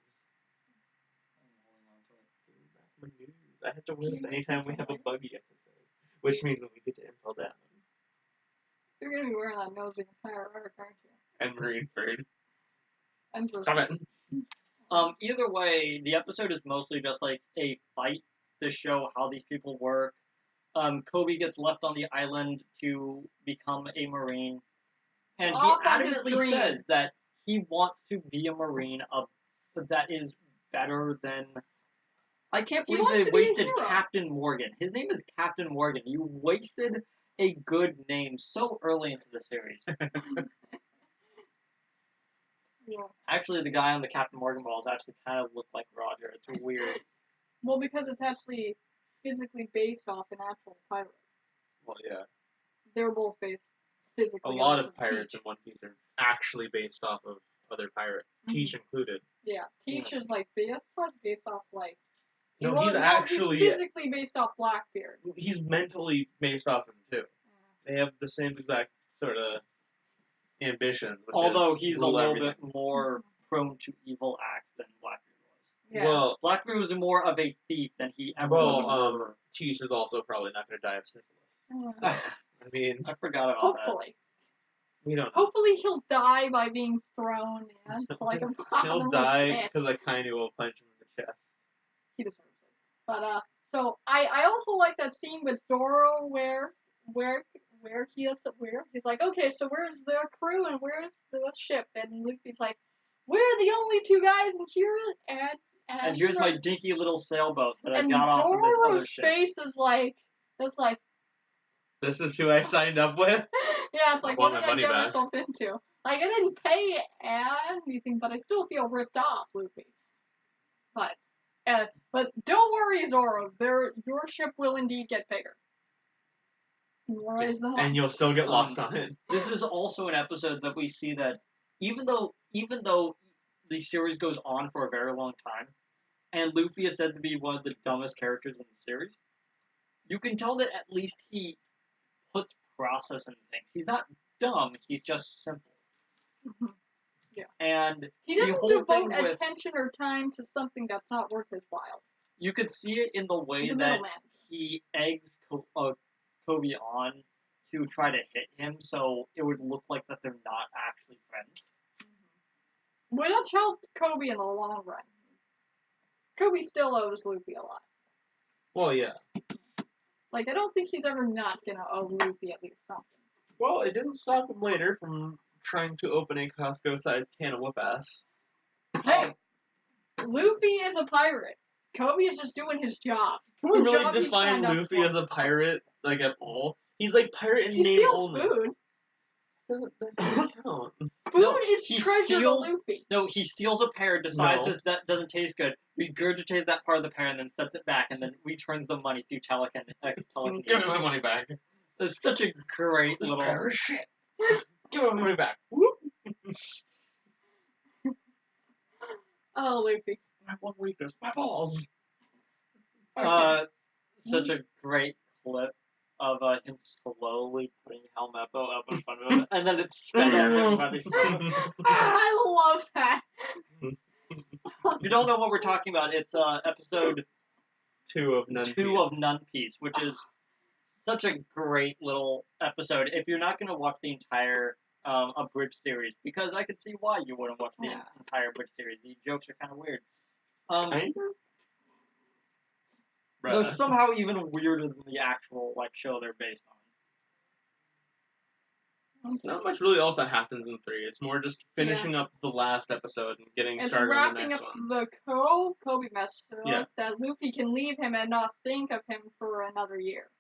Give back my news. I have to wear this anytime we have a buggy episode, which means that we get to Impel Down. You're gonna be wearing that nose the entire arc, aren't you? And Marineford. And Stop it. Either way, the episode is mostly just like a fight to show how these people work. Kobe gets left on the island to become a Marine. And he adamantly says that he wants to be a Marine that is better than... I can't believe they wasted Captain Morgan. His name is Captain Morgan. You wasted a good name so early into the series. Yeah. Actually, the guy on the Captain Morgan balls actually kind of looked like Roger. It's weird. Well, because it's actually physically based off an actual pirate. Well, yeah. They're both based physically. A lot of pirates in One Piece are actually based off of other pirates, Teach included. Yeah, Teach is like based off like. No, he's physically based off Blackbeard. He's mentally based off him too. Yeah. They have the same exact sort of ambition. Although he's a little bit more prone to evil acts than Blackbeard was. Yeah. Well, Blackbeard was more of a thief than he ever was a murderer. Teach is also probably not going to die of syphilis. So, I mean, I forgot about hopefully. We don't know. Hopefully he'll die by being thrown in to like a bottomless He'll die pit. because Akainu will punch him in the chest. He deserves it. But so I also like that scene with Zoro where he's like, okay, so where's their crew and where's the ship? And Luffy's like, we're the only two guys in here, and here's my dinky little sailboat that I got off of this other Zoro's ship. face is like, it's like, this is who I signed up with? yeah, it's like, what did I get back. myself into? Like, I didn't pay anything, but I still feel ripped off, Luffy. But don't worry, Zoro. Your ship will indeed get bigger. And you'll still get lost on it. This is also an episode that we see that even though the series goes on for a very long time, and Luffy is said to be one of the dumbest characters in the series, you can tell that at least he puts process into things. He's not dumb, he's just simple. Mm-hmm. Yeah. And he doesn't devote attention or time to something that's not worth his while. You could see it in the way that he eggs Kobe on to try to hit him, so it would look like that they're not actually friends. Which helped Kobe in the long run. Kobe still owes Luffy a lot. Well, yeah. Like, I don't think he's ever not gonna owe Luffy at least something. Well, it didn't stop him later from trying to open a Costco-sized can of whoop-ass. Hey! Luffy is a pirate. Kobe is just doing his job. Can we The really job he define signed up Luffy for. as a pirate, like, at all? He's like pirate in He name steals only. food. That doesn't count. Food No, is he treasure steals- to Luffy. No, he steals a pear, decides No. that doesn't taste good, regurgitates that part of the pear, and then sets it back, and then returns the money through telekinesis. Give me my money back. It's such a great This little. pear is shit. Give me my money back. Whoop. Oh, Luffy. My one weakness, my balls. Such a great clip of him slowly putting Helmeppo up in front of him, and then it's sped at him by the show. I love that. If you don't know what we're talking about, it's episode 2 of None 2 Piece. of None Piece, which is such a great little episode. If you're not going to watch the entire abridged series, because I could see why you wouldn't watch the Yeah. entire abridged series. The jokes are kind of weird. Kind of? They're somehow even weirder than the actual show they're based on. There's not much really else that happens in 3. It's more just finishing up the last episode and getting It's started on the wrapping next up one. the Kobe mess up Yeah. that Luffy can leave him and not think of him for another year.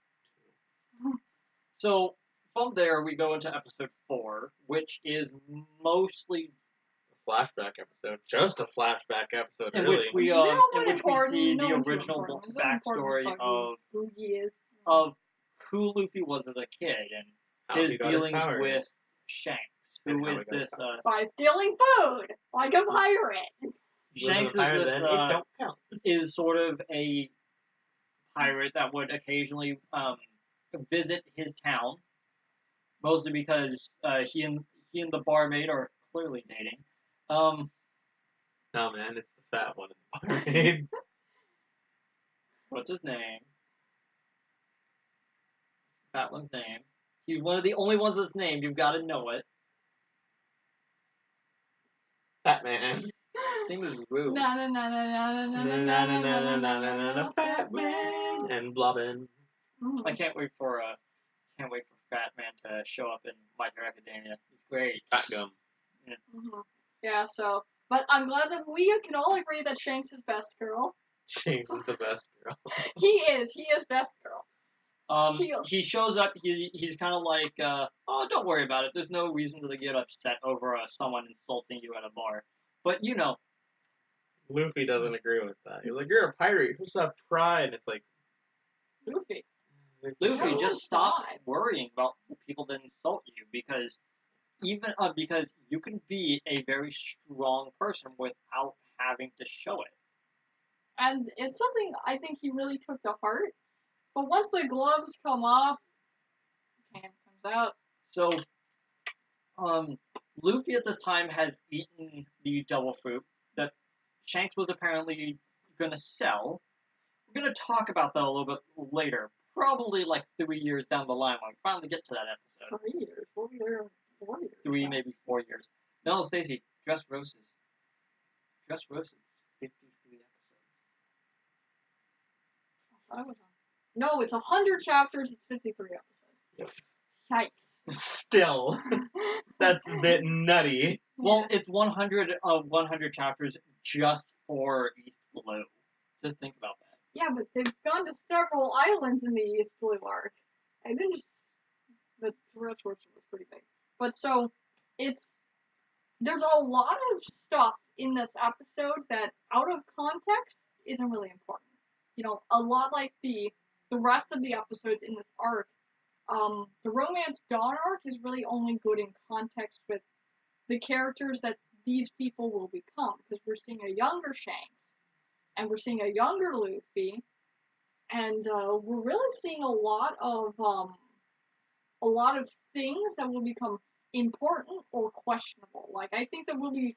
So from there, we go into episode 4, which is mostly Flashback episode. Just a flashback episode, in really. which we No in one which we important, see no the one too original important. It's not important backstory about who he is. of who Luffy was as a kid and How his he got dealings powers. with Shanks, And who how is he got this his powers. By stealing food, like a pirate. Shanks is Higher this than it don't count. is sort of a pirate that would occasionally visit his town, mostly because he and the barmaid are clearly dating. No, man, it's the fat one in the barmaid. What's his name? That one's name. He's one of the only ones that's named. You've got to know it. Fat man. His name is Rue. Na na na na na na Na na na na na na na na na na na fat man and blobbing. I can't wait for Fat Man to show up in My Hero Academia. He's great. Fat gum. Yeah, so, but I'm glad that we can all agree that Shanks is best girl. Jinx is the best girl. He is best girl. He shows up. He's kind of like, oh, don't worry about it. There's no reason to get upset over someone insulting you at a bar. But you know, Luffy doesn't agree with that. He's like, you're a pirate. You should have pride. It's like, Luffy. Luffy, No, just it's stop not. worrying about the people that insult you, because because you can be a very strong person without having to show it. And it's something I think he really took to heart. But once the gloves come off, the can comes out. So, Luffy at this time has eaten the devil fruit that Shanks was apparently going to sell. We're going to talk about that a little bit later, probably like 3 years down the line when we finally get to that episode. 3 years. We'll be there in 4 years. 3, maybe 4 years. No, Stacy, Dress Roses. Dress Roses, 53 episodes. I was on. No, it's 100 chapters. It's 53 episodes. Yikes. still, that's a bit nutty. Well, it's 100 chapters just for East Blue. Just think about that. Yeah, but they've gone to several islands in the East Blue arc. I didn't just. The rest was pretty big. But so, there's a lot of stuff in this episode that, out of context, isn't really important. You know, a lot like the rest of the episodes in this arc, the Romance Dawn arc is really only good in context with the characters that these people will become, because we're seeing a younger Shanks, and we're seeing a younger Luffy, and we're really seeing a lot of things that will become important or questionable. Like, I think that we'll be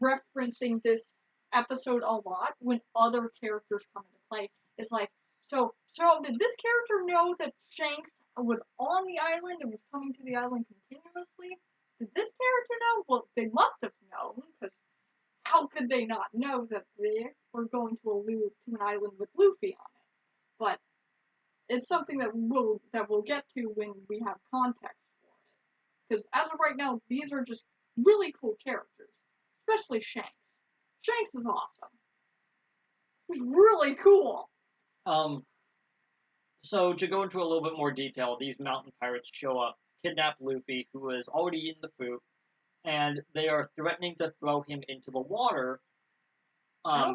referencing this episode a lot when other characters come into play. It's like, so So, did this character know that Shanks was on the island and was coming to the island continuously? Did this character know? Well, they must have known, because how could they not know that they were going to allude to an island with Luffy on it? But it's something that we'll get to when we have context for it. Because as of right now, these are just really cool characters, especially Shanks. Shanks is awesome. He's really cool. So to go into a little bit more detail, these mountain pirates show up, kidnap Luffy, who is already in the fruit, and they are threatening to throw him into the water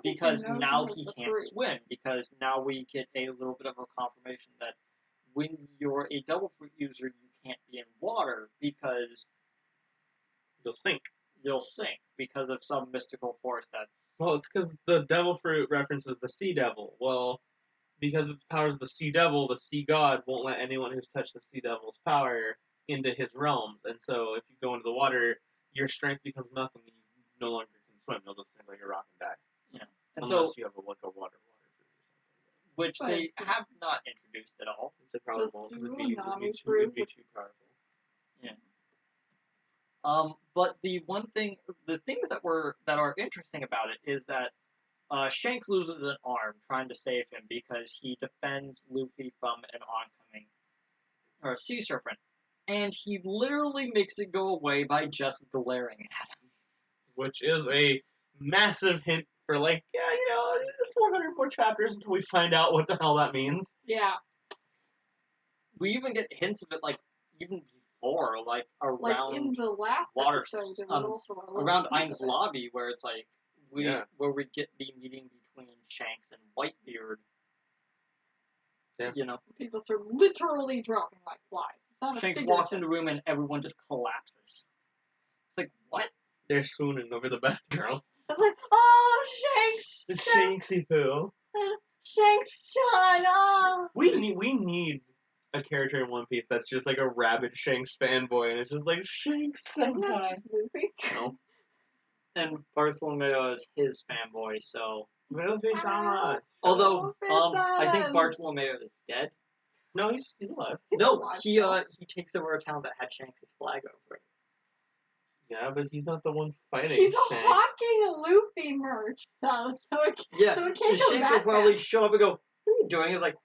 because now he can't swim. Because now we get a little bit of a confirmation that when you're a devil fruit user, you can't be in water because you'll sink because of some mystical force that's... Well, it's because the devil fruit references the sea devil. Well, because its powers the sea devil, the sea god won't let anyone who's touched the sea devil's power into his realms. And so if you go into the water, your strength becomes nothing and you no longer can swim. You'll just sink like a rock and die. Yeah. And unless so, you have a water fruit or something. Which they have not introduced at all. They probably won't because it'd be too powerful. Yeah. But the things that are interesting about it is that Shanks loses an arm trying to save him because he defends Luffy from an oncoming sea serpent, and he literally makes it go away by just glaring at him. Which is a massive hint for 400 more chapters until we find out what the hell that means. Yeah. We even get hints of it even before, around like in the last episode, there was also around Ain's lobby where it's where we get the meeting between Shanks and Whitebeard. Yeah. People are literally dropping like flies. It's not Shanks walks in the room and everyone just collapses. It's like, what? They're swooning over the best girl. It's like, oh, Shanks! The Shanksy poo. Shanks-chan, oh! We need a character in One Piece that's just like a rabid Shanks fanboy, and it's just like, Shanks senpai. Not just Luffy. No. And Bartolomeo is his fanboy, so... Luffy-sama! Although, I think Bartolomeo is dead. No, he's alive. He takes over a town that had Shanks' flag over it. Yeah, but he's not the one fighting He's Shanks. hawking Luffy merch, though, so it can't go Shanks will probably show up and go, what are you doing? He's like,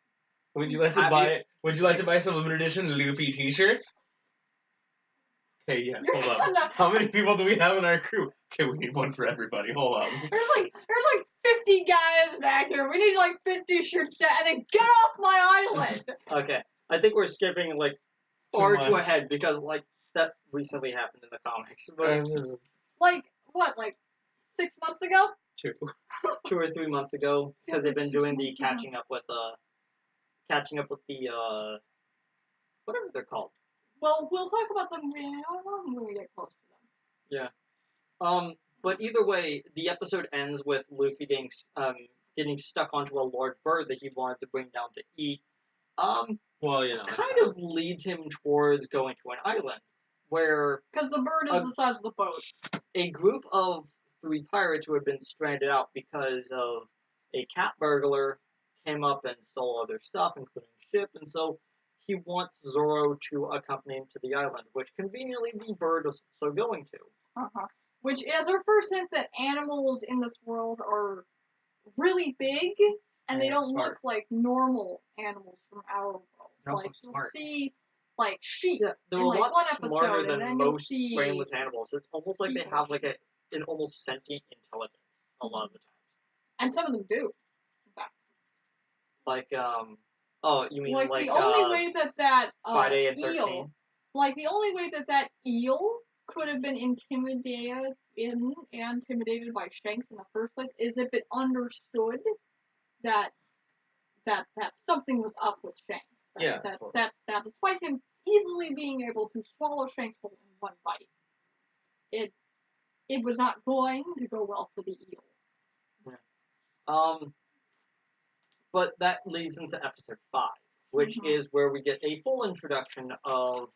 Would you like to buy some limited edition Luffy t-shirts? Okay, yes, hold on. How many people do we have in our crew? Okay, we need one for everybody. Hold on. There's like 50 guys back here. We need 50 shirts and then get off my island. Okay, I think we're skipping far too ahead because that recently happened in the comics. But what? 6 months ago? 2 or 3 months ago, because they've been doing the catching up with the whatever they're called. Well, we'll talk about them when we get close to them. Yeah. But either way, the episode ends with Luffy getting stuck onto a large bird that he wanted to bring down to eat. Well, kind of leads him towards going to an island where... Because the bird is the size of the boat. A group of 3 pirates who had been stranded out because of a cat burglar came up and stole all their stuff, including ship, and so he wants Zoro to accompany him to the island, which conveniently the bird is also going to. Which is our first hint that animals in this world are really big, and they don't look like normal animals from our world. You'll see, sheep they're in, a lot one smarter episode, than most brainless animals. It's almost like they have, an almost sentient intelligence a lot of the times. And some of them do, in fact. You mean the only way that Friday and eel, 13? the only way that eel could have been intimidated by Shanks in the first place is if it understood that something was up with Shanks. That despite him easily being able to swallow Shanks whole in one bite, it was not going to go well for the eel. Yeah. But that leads into episode 5, which is where we get a full introduction of,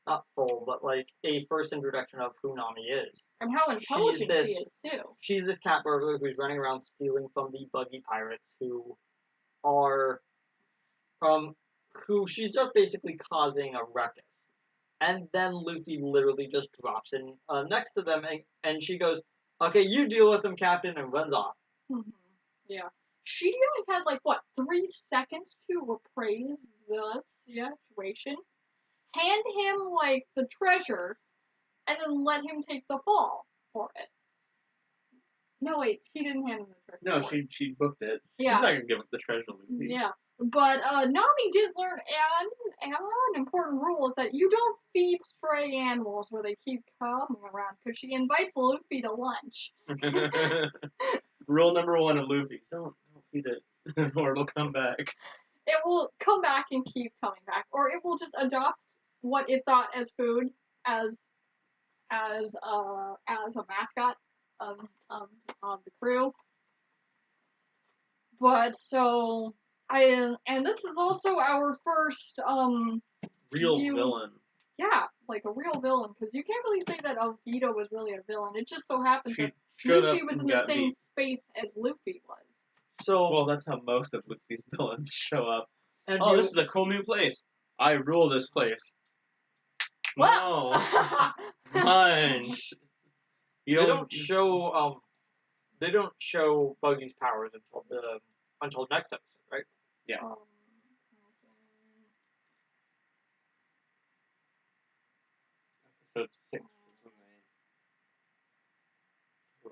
not full, but a first introduction of who Nami is. And how intelligent she is, too. She's this cat burglar who's running around stealing from the buggy pirates who are who she's just basically causing a ruckus. And then Luffy literally just drops in next to them, and she goes, "Okay, you deal with them, Captain," and runs off. Yeah. She only had, like, what, 3 seconds to appraise the situation, hand him, like, the treasure, and then let him take the fall for it. No, wait, she didn't hand him the treasure. No, for it. she booked it. Yeah. She's not gonna give up the treasure to Luffy. Yeah. But Nami did learn an important rule is that you don't feed stray animals where they keep coming around, because she invites Luffy to lunch. Rule number 1 of Luffy's: don't feed it, or it'll come back. It will come back and keep coming back, or it will just adopt what it thought as food as a mascot of the crew. But so and this is also our first Real villain. Yeah, like a real villain, because you can't really say that Albedo was really a villain. It just so happens She that showed Luffy up was and in the got same beat. space as Luffy was. So, Well, that's how most of Luffy's villains show up. and Oh, this is a cool new place. I rule this place. Well, No. Punch. You they don't show Buggy's powers until next episode, right? Yeah. Episode 6 is when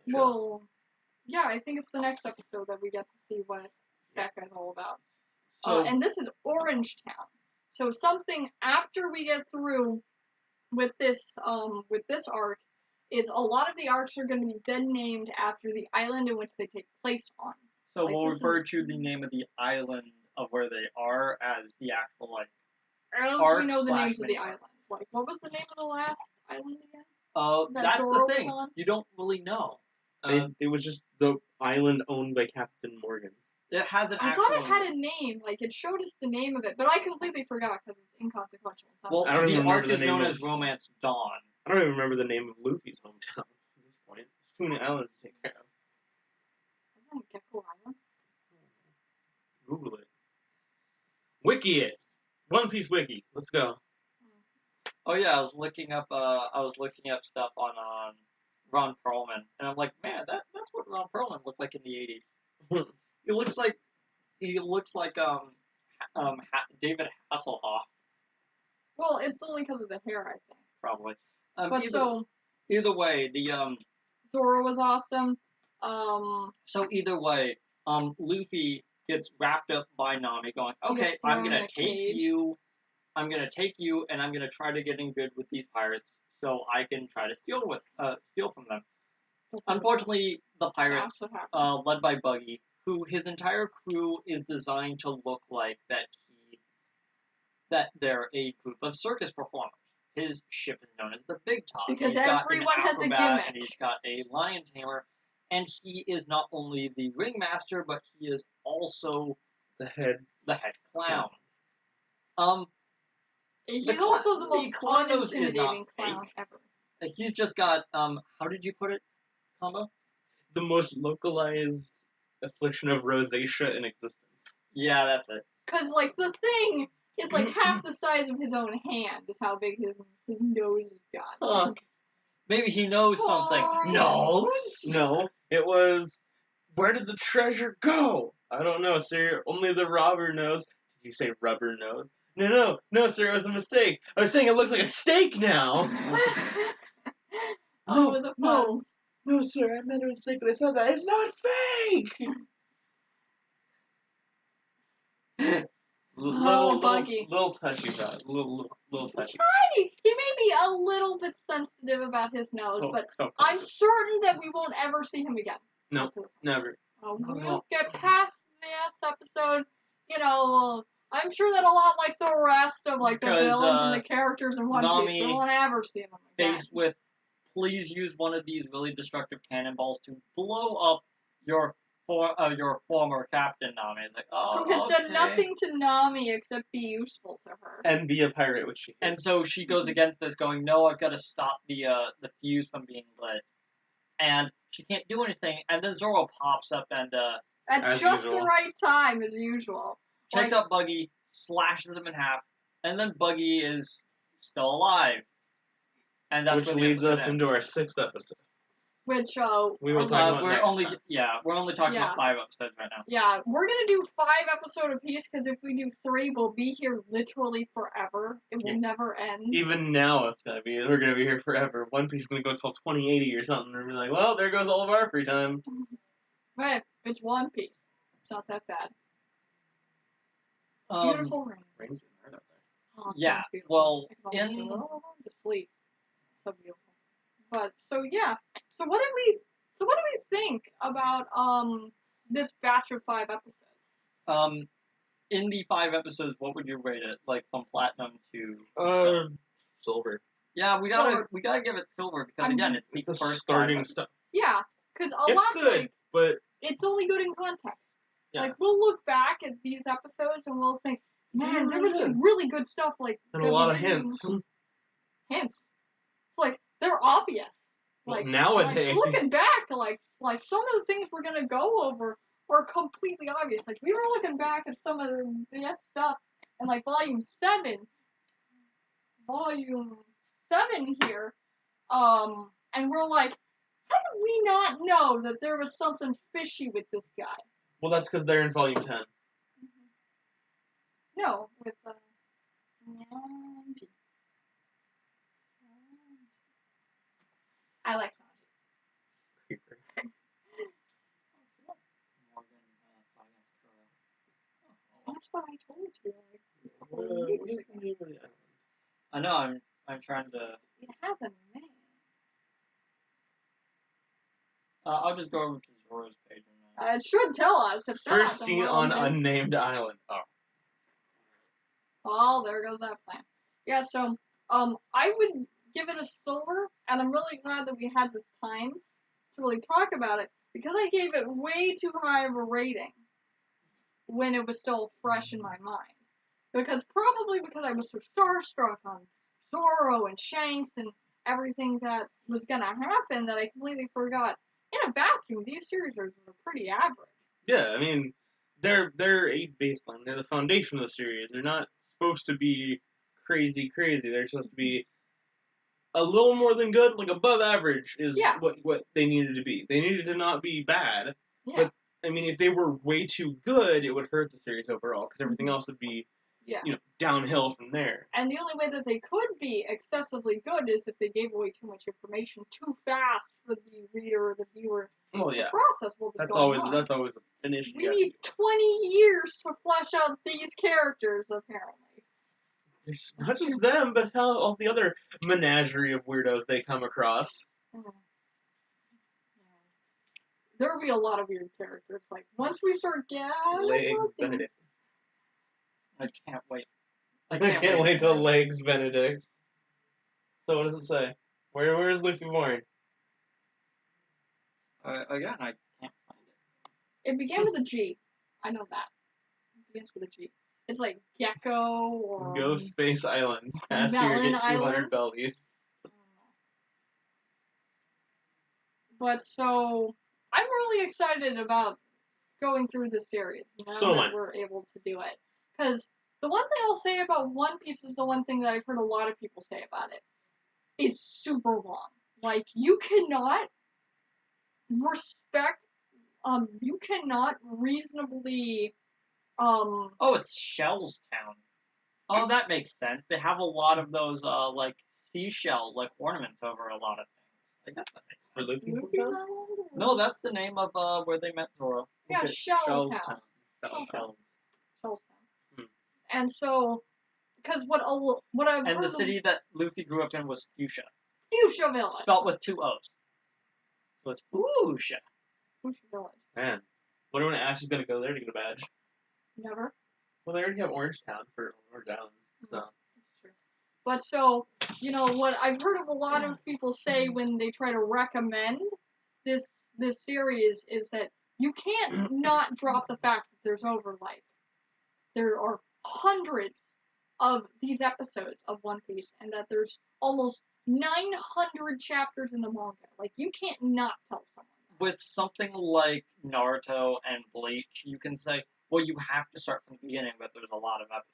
they. Well, yeah, I think it's the next episode that we get to see what that guy's all about. So, And this is Orange Town. So something after we get through with this arc is a lot of the arcs are going to be then named after the island in which they take place on. so like, we'll this refer is- to the name of the island of where they are as the actual, like, As we arc know the slash names of the mini-arc. island. Like, what was the name of the last island again? That that's Zoro the was thing. on? You don't really know. It was just the island owned by Captain Morgan. It has an I actual thought it had a name. Like, it showed us the name of it, but I completely forgot because it's inconsequential. Well, I don't the even arc remember is the name known of- as Romance Dawn. I don't even remember the name of Luffy's hometown at this point. There's too many islands to take care of. Wasn't it Gecko Island? Google it. Wiki it. One Piece Wiki. Let's go. Oh yeah, I was looking up stuff on Ron Perlman, and I'm like, man, that's what Ron Perlman looked like in the '80s. he looks like David Hasselhoff, Well, it's only because of the hair, I think. probably. But either way, Zoro was awesome. so either way, Luffy gets wrapped up by Nami, going, He okay, gets I'm thrown in gonna a take cage. you, and I'm gonna try to get in good with these pirates, so I can try to steal from them. Unfortunately, the pirates, That's what happened. led by Buggy, who his entire crew is designed to look like that they're a group of circus performers. His ship is known as the Big Top. Because He's got an everyone has a acrobat, gimmick. and he's got a lion tamer, and he is not only the ringmaster, but he is also The head. the head clown. He's the also the the most clown nose is not unintimidating clown fake. ever. He's just got how did you put it, Combo? The most localized affliction of rosacea in existence. Yeah, that's it. Because, like, the thing is, like, half the size of his own hand is how big his nose has got. Huh. Maybe he knows something. Aw. Knows? No, it was. Where did the treasure go? I don't know, sir. Only the robber knows. Did you say rubber nose? No, sir. It was a mistake. I was saying it looks like a steak now. Oh, the no. puns. No, sir. I made a mistake when I said that. It's not fake. Buggy. Little touchy about it. Little touchy. He may be a little bit sensitive about his nose, Oh, but oh, I'm certain that we won't ever see him again. No, never. We'll get past this episode. You know, I'm sure that a lot like the rest of like the Because, villains and the characters in One Piece, we Nami won't ever see them again. Faced with, please use one of these really destructive cannonballs to blow up your former captain, Nami. It's like, oh, Who has done okay. nothing to Nami except be useful to her. And be a pirate, which she And is. so she goes against this, going, no, I've got to stop the fuse from being lit. And she can't do anything. And then Zoro pops up and At As just usual. the right time, as usual. checks Like- out Buggy, slashes him in half, and then Buggy is still alive. And that's Which where the leads episode us into our ends. 6th episode. Which We will talk about we're next only time. we're only talking Yeah. about 5 episodes right now. Yeah, we're gonna do 5 episodes apiece because if we do 3, we'll be here literally forever. It will Yeah. never end. Even now, we're gonna be here forever. One Piece is gonna go till 2080 or something, and we're like, well, there goes all of our free time. But it's One Piece. It's not that bad. Um, Beautiful rain. Rain's getting hard out there. Oh, it yeah, sounds beautiful. well, I can almost in- go to sleep. So beautiful. But so yeah. So what do we think about this batch of 5 episodes? In the 5 episodes, what would you rate it? Like from platinum to Silver. Yeah, we Silver. gotta give it silver because I'm- again, it's It's the the first starting 5 stuff. Yeah, because a It's lot good, like but it's only good in context. Yeah. Like we'll look back at these episodes and we'll think, man, there was some really good stuff. Like and the a lot of beginning- hints. Hints. Like they're obvious. Well, Like nowadays, looking back, like some of the things we're gonna go over are completely obvious. Like we were looking back at some of the stuff in like volume 7 here, and we're like, how did we not know that there was something fishy with this guy? well, that's because they're in volume 10. No, with Sanji. I like Sanji. Creeper. Morgan, Finance Kuro. That's what I told you. Like, What's the name of the island? I know. I'm trying to. it has a name. I'll just go over to Zoro's page. And, It should tell us. If not, First then seen we're on dead. unnamed island. Oh. Oh, there goes that plan. Yeah, so I would give it a silver, and I'm really glad that we had this time to really talk about it because I gave it way too high of a rating when it was still fresh in my mind. Because I was so starstruck on Zoro and Shanks and everything that was gonna happen that I completely forgot. In a vacuum, these series are pretty average. Yeah, I mean, they're a baseline. They're the foundation of the series. They're not supposed to be crazy. They're supposed to be a little more than good, like above average is Yeah. what they needed to be. They needed to not be bad. Yeah. But I mean, if they were way too good, it would hurt the series overall because everything else would be, Yeah. downhill from there. And the only way that they could be excessively good is if they gave away too much information too fast for the reader or the viewer Well, to yeah, process what was that's going always on. an issue. We need 20 years to flesh out these characters, apparently. It's not just them, but how all the other menagerie of weirdos they come across. There'll be a lot of weird characters. Like, once we start getting... Legs Benedict. I can't wait. I can't wait till Legs Benedict. So what does it say? Where is Luffy born? Again, I can't find it. It began with a G. I know that. It begins with a G. It's like Gecko or... Ghost Space Island. Pass here, Melon get 200 Island? bellies. But so, I'm really excited about going through this series now So am that I. we're able to do it. Because the one thing I'll say about One Piece is the one thing that I've heard a lot of people say about it. It's super long. Like, you cannot you cannot reasonably, Oh, it's Shell's Town. Oh, that makes sense. They have a lot of those, like, seashell, like, ornaments over a lot of things. I guess that makes For sense. Luffy? Luffy's Island? No, that's the name of, where they met Zoro. Yeah, Okay, Shell Shell's Town. Town. Shell's Shell's. Town. Hmm. And so, because what I've And heard the city that Luffy grew up in was Fuchsia. Fuchsia Village. Spelt with 2 O's. So it's Fuchsia. Fuchsia Village. Man. Wonder when Ash is gonna go there to get a badge. Never. Well, they already have Orange Town for Orange Islands, so. That's true. But so, what I've heard of a lot of people say when they try to recommend this series is that you can't not drop the fact that there's overlight. There are hundreds of these episodes of One Piece, and that there's almost 900 chapters in the manga. Like, you can't not tell someone that. with something like Naruto and Bleach, you can say, well, you have to start from the beginning, but there's a lot of episodes.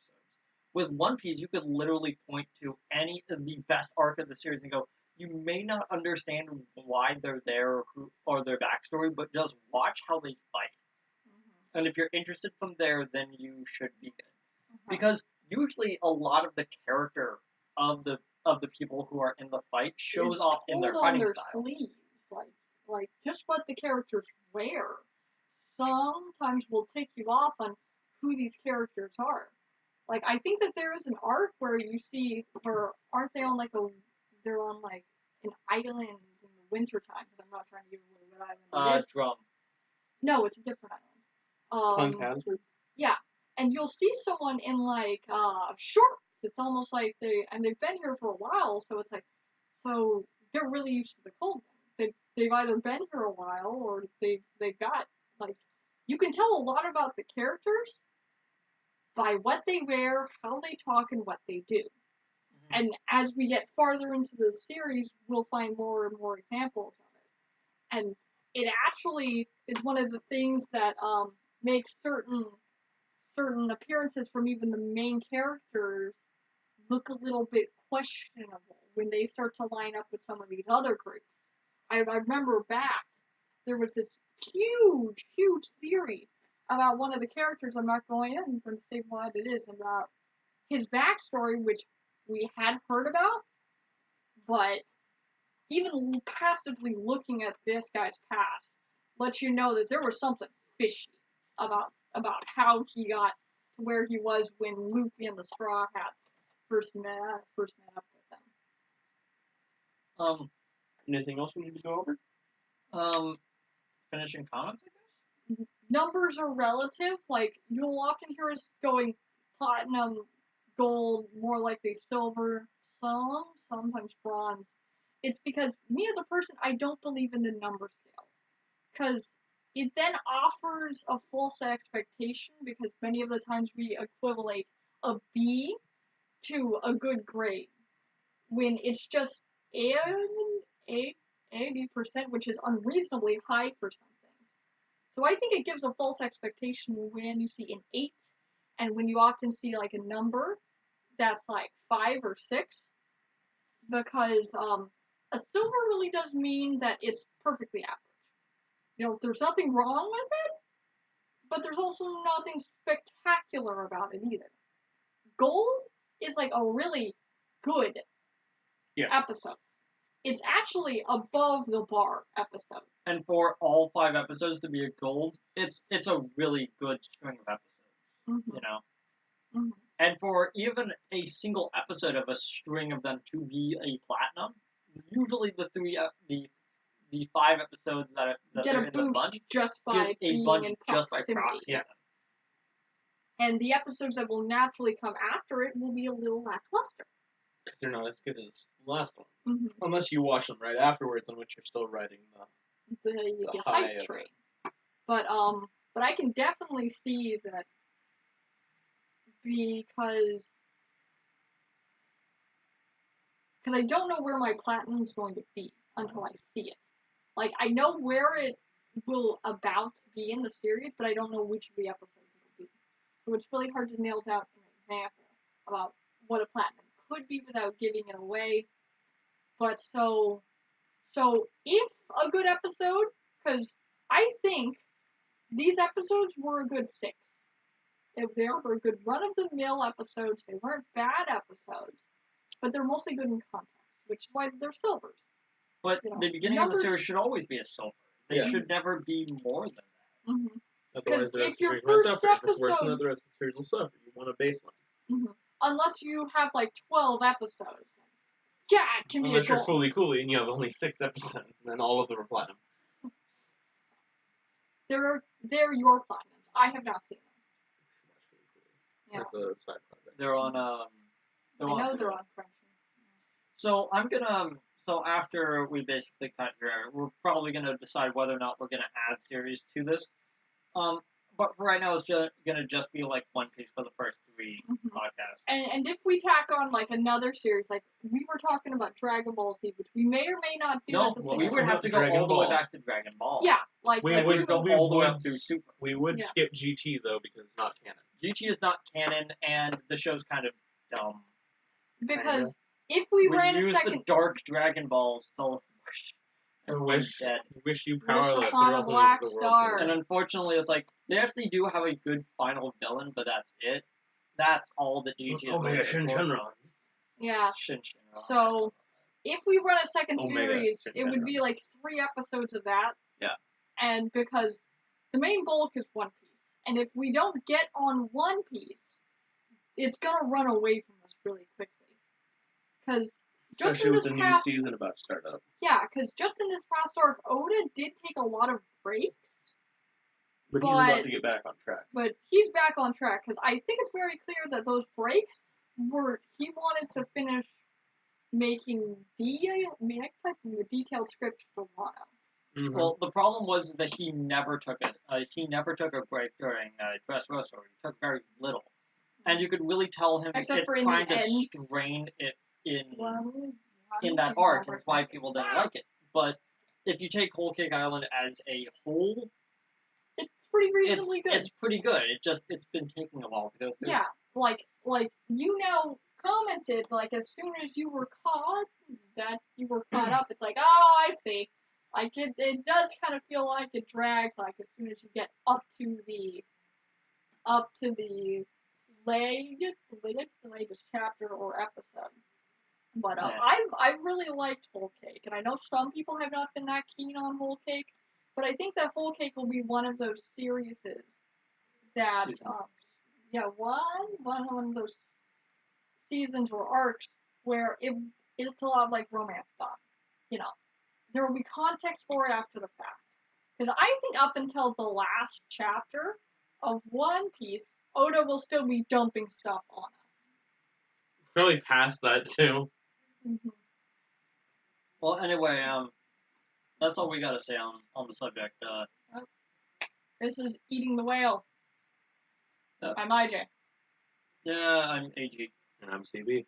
With One Piece, you could literally point to any of the best arc of the series and go, you may not understand why they're there or who or their backstory, but just watch how they fight. Mhm. And if you're interested from there, then you should be good. Mhm. Because usually a lot of the character of the people who are in the fight shows Is off in their told on fighting their style. sleeves, like just what the characters wear. Sometimes will tick you off on who these characters are. Like I think that there is an arc where you see where aren't they on like they're on like an island in the wintertime, because I'm not trying to give away what island it is. Drum. No, it's a different island. Punk Hazard. Yeah, and you'll see someone in like shorts. It's almost like they've been here for a while, so it's like so they're really used to the cold. They've either been here a while or they've got like you can tell a lot about the characters by what they wear, how they talk, and what they do. And as we get farther into the series, we'll find more and more examples of it. And it actually is one of the things that makes certain appearances from even the main characters look a little bit questionable when they start to line up with some of these other groups. I remember back, there was this huge theory about one of the characters. I'm not going in, I'm going to say what it is, and about his backstory, which we had heard about, but even passively looking at this guy's past lets you know that there was something fishy about how he got to where he was when Luffy and the Straw Hats first met up with them. Anything else we need to go over? Finishing comments, I guess. Numbers are relative. Like you'll often hear us going platinum, gold, more likely silver, sometimes bronze. It's because me as a person, I don't believe in the number scale, because it then offers a false expectation, because many of the times we equivalate a B to a good grade when it's just 80%, which is unreasonably high for some things. So I think it gives a false expectation when you see an 8, and when you often see like a number that's like 5 or 6, because a silver really does mean that it's perfectly average. You know, there's nothing wrong with it, but there's also nothing spectacular about it either. Gold is like a really good episode. It's actually above the bar episode. And for all 5 episodes to be a gold, it's a really good string of episodes. Mm-hmm. You know? Mm-hmm. And for even a single episode of a string of them to be a platinum, usually the 5 episodes that get are a in the boost bunch just by being in just by proximity. proxy. Yeah. And the episodes that will naturally come after it will be a little lackluster. They're not as good as the last one. Mm-hmm. Unless you watch them right afterwards, on which you're still riding the high hype train. But I can definitely see that, because I don't know where my platinum's going to be until I see it. Like, I know where it will about to be in the series, but I don't know which of the episodes it'll be. So it's really hard to nail down an example about what a platinum could be without giving it away. But so if a good episode, because I think these episodes were a good 6. If they were a good run-of-the-mill episodes, they weren't bad episodes, but they're mostly good in context, which is why they're silvers. But You know, the beginning of the series should always be a silver. They should never be more than that. Mm-hmm. Otherwise, the rest of the your series will first suffer. If it's worse episode- than that, the rest of the series will suffer. You want a baseline. Mm-hmm. Unless you have like 12 episodes. Yeah, it can be Unless a you're goal. fully coolly and you have only 6 episodes, and then all of them are platinum. They're your platinums. I have not seen them. Yeah. That's a side project. They're on I know they're on Crunchy. So I'm gonna. So after we basically cut here, we're probably gonna decide whether or not we're gonna add series to this. but for right now, it's just gonna just be like One Piece for the first 3 Mhm. podcasts. And if we tack on like another series, like we were talking about Dragon Ball Z, which we may or may not do No, at the well, same we time. would have to go Dragon all the way Ball. back to Dragon Ball. Yeah, like We like would we go were, all the way would up through Super. We would Yeah. skip GT though because it's not canon. GT is not canon, and the show's kind of dumb. because if we ran a use second, the Dark Dragon Balls to everyone's dead. Wish you Wish powerless. upon but a also black uses the World star. And Series. unfortunately, it's like they actually do have a good final villain, but that's it. That's all that GT is Omega really good for. Shinron. yeah. Shinron. So if we run a second Omega series, it would Shinron. be like 3 episodes of that. Yeah. And because the main bulk is One Piece, and if we don't get on One Piece, it's gonna run away from us really quickly. Because just Especially in with this the new past, season about to start up. yeah, because just in this past arc, Oda did take a lot of breaks, But he's about to get back on track. but he's back on track. Because I think it's very clear that those breaks were he wanted to finish making the detailed script for Wano. Mhm. Well, the problem was that he never took a break during Dressrosa. He took very little, and you could really tell him Except it for in trying the to end. strain it in Wano that arc. That's why December. people didn't like it. But if you take Whole Cake Island as a whole, It's pretty reasonably good. it's pretty good. It's been taking a while to go through. Yeah, like you now commented like as soon as you were caught up. It's like, oh, I see. Like it does kind of feel like it drags. Like as soon as you get up to the latest chapter or episode. But Yeah. I've really liked Whole Cake, and I know some people have not been that keen on Whole Cake, but I think that Whole Cake will be one of those series that Seasons. one of those seasons or arcs where it's a lot like Romance Dawn. You know, there will be context for it after the fact. Because I think up until the last chapter of One Piece, Oda will still be dumping stuff on us. Really past that too. Mm-hmm. Well, anyway, that's all we got to say on the subject. This is Eating the Whale. Yep. I'm IJ. Yeah, I'm AG. And I'm CB.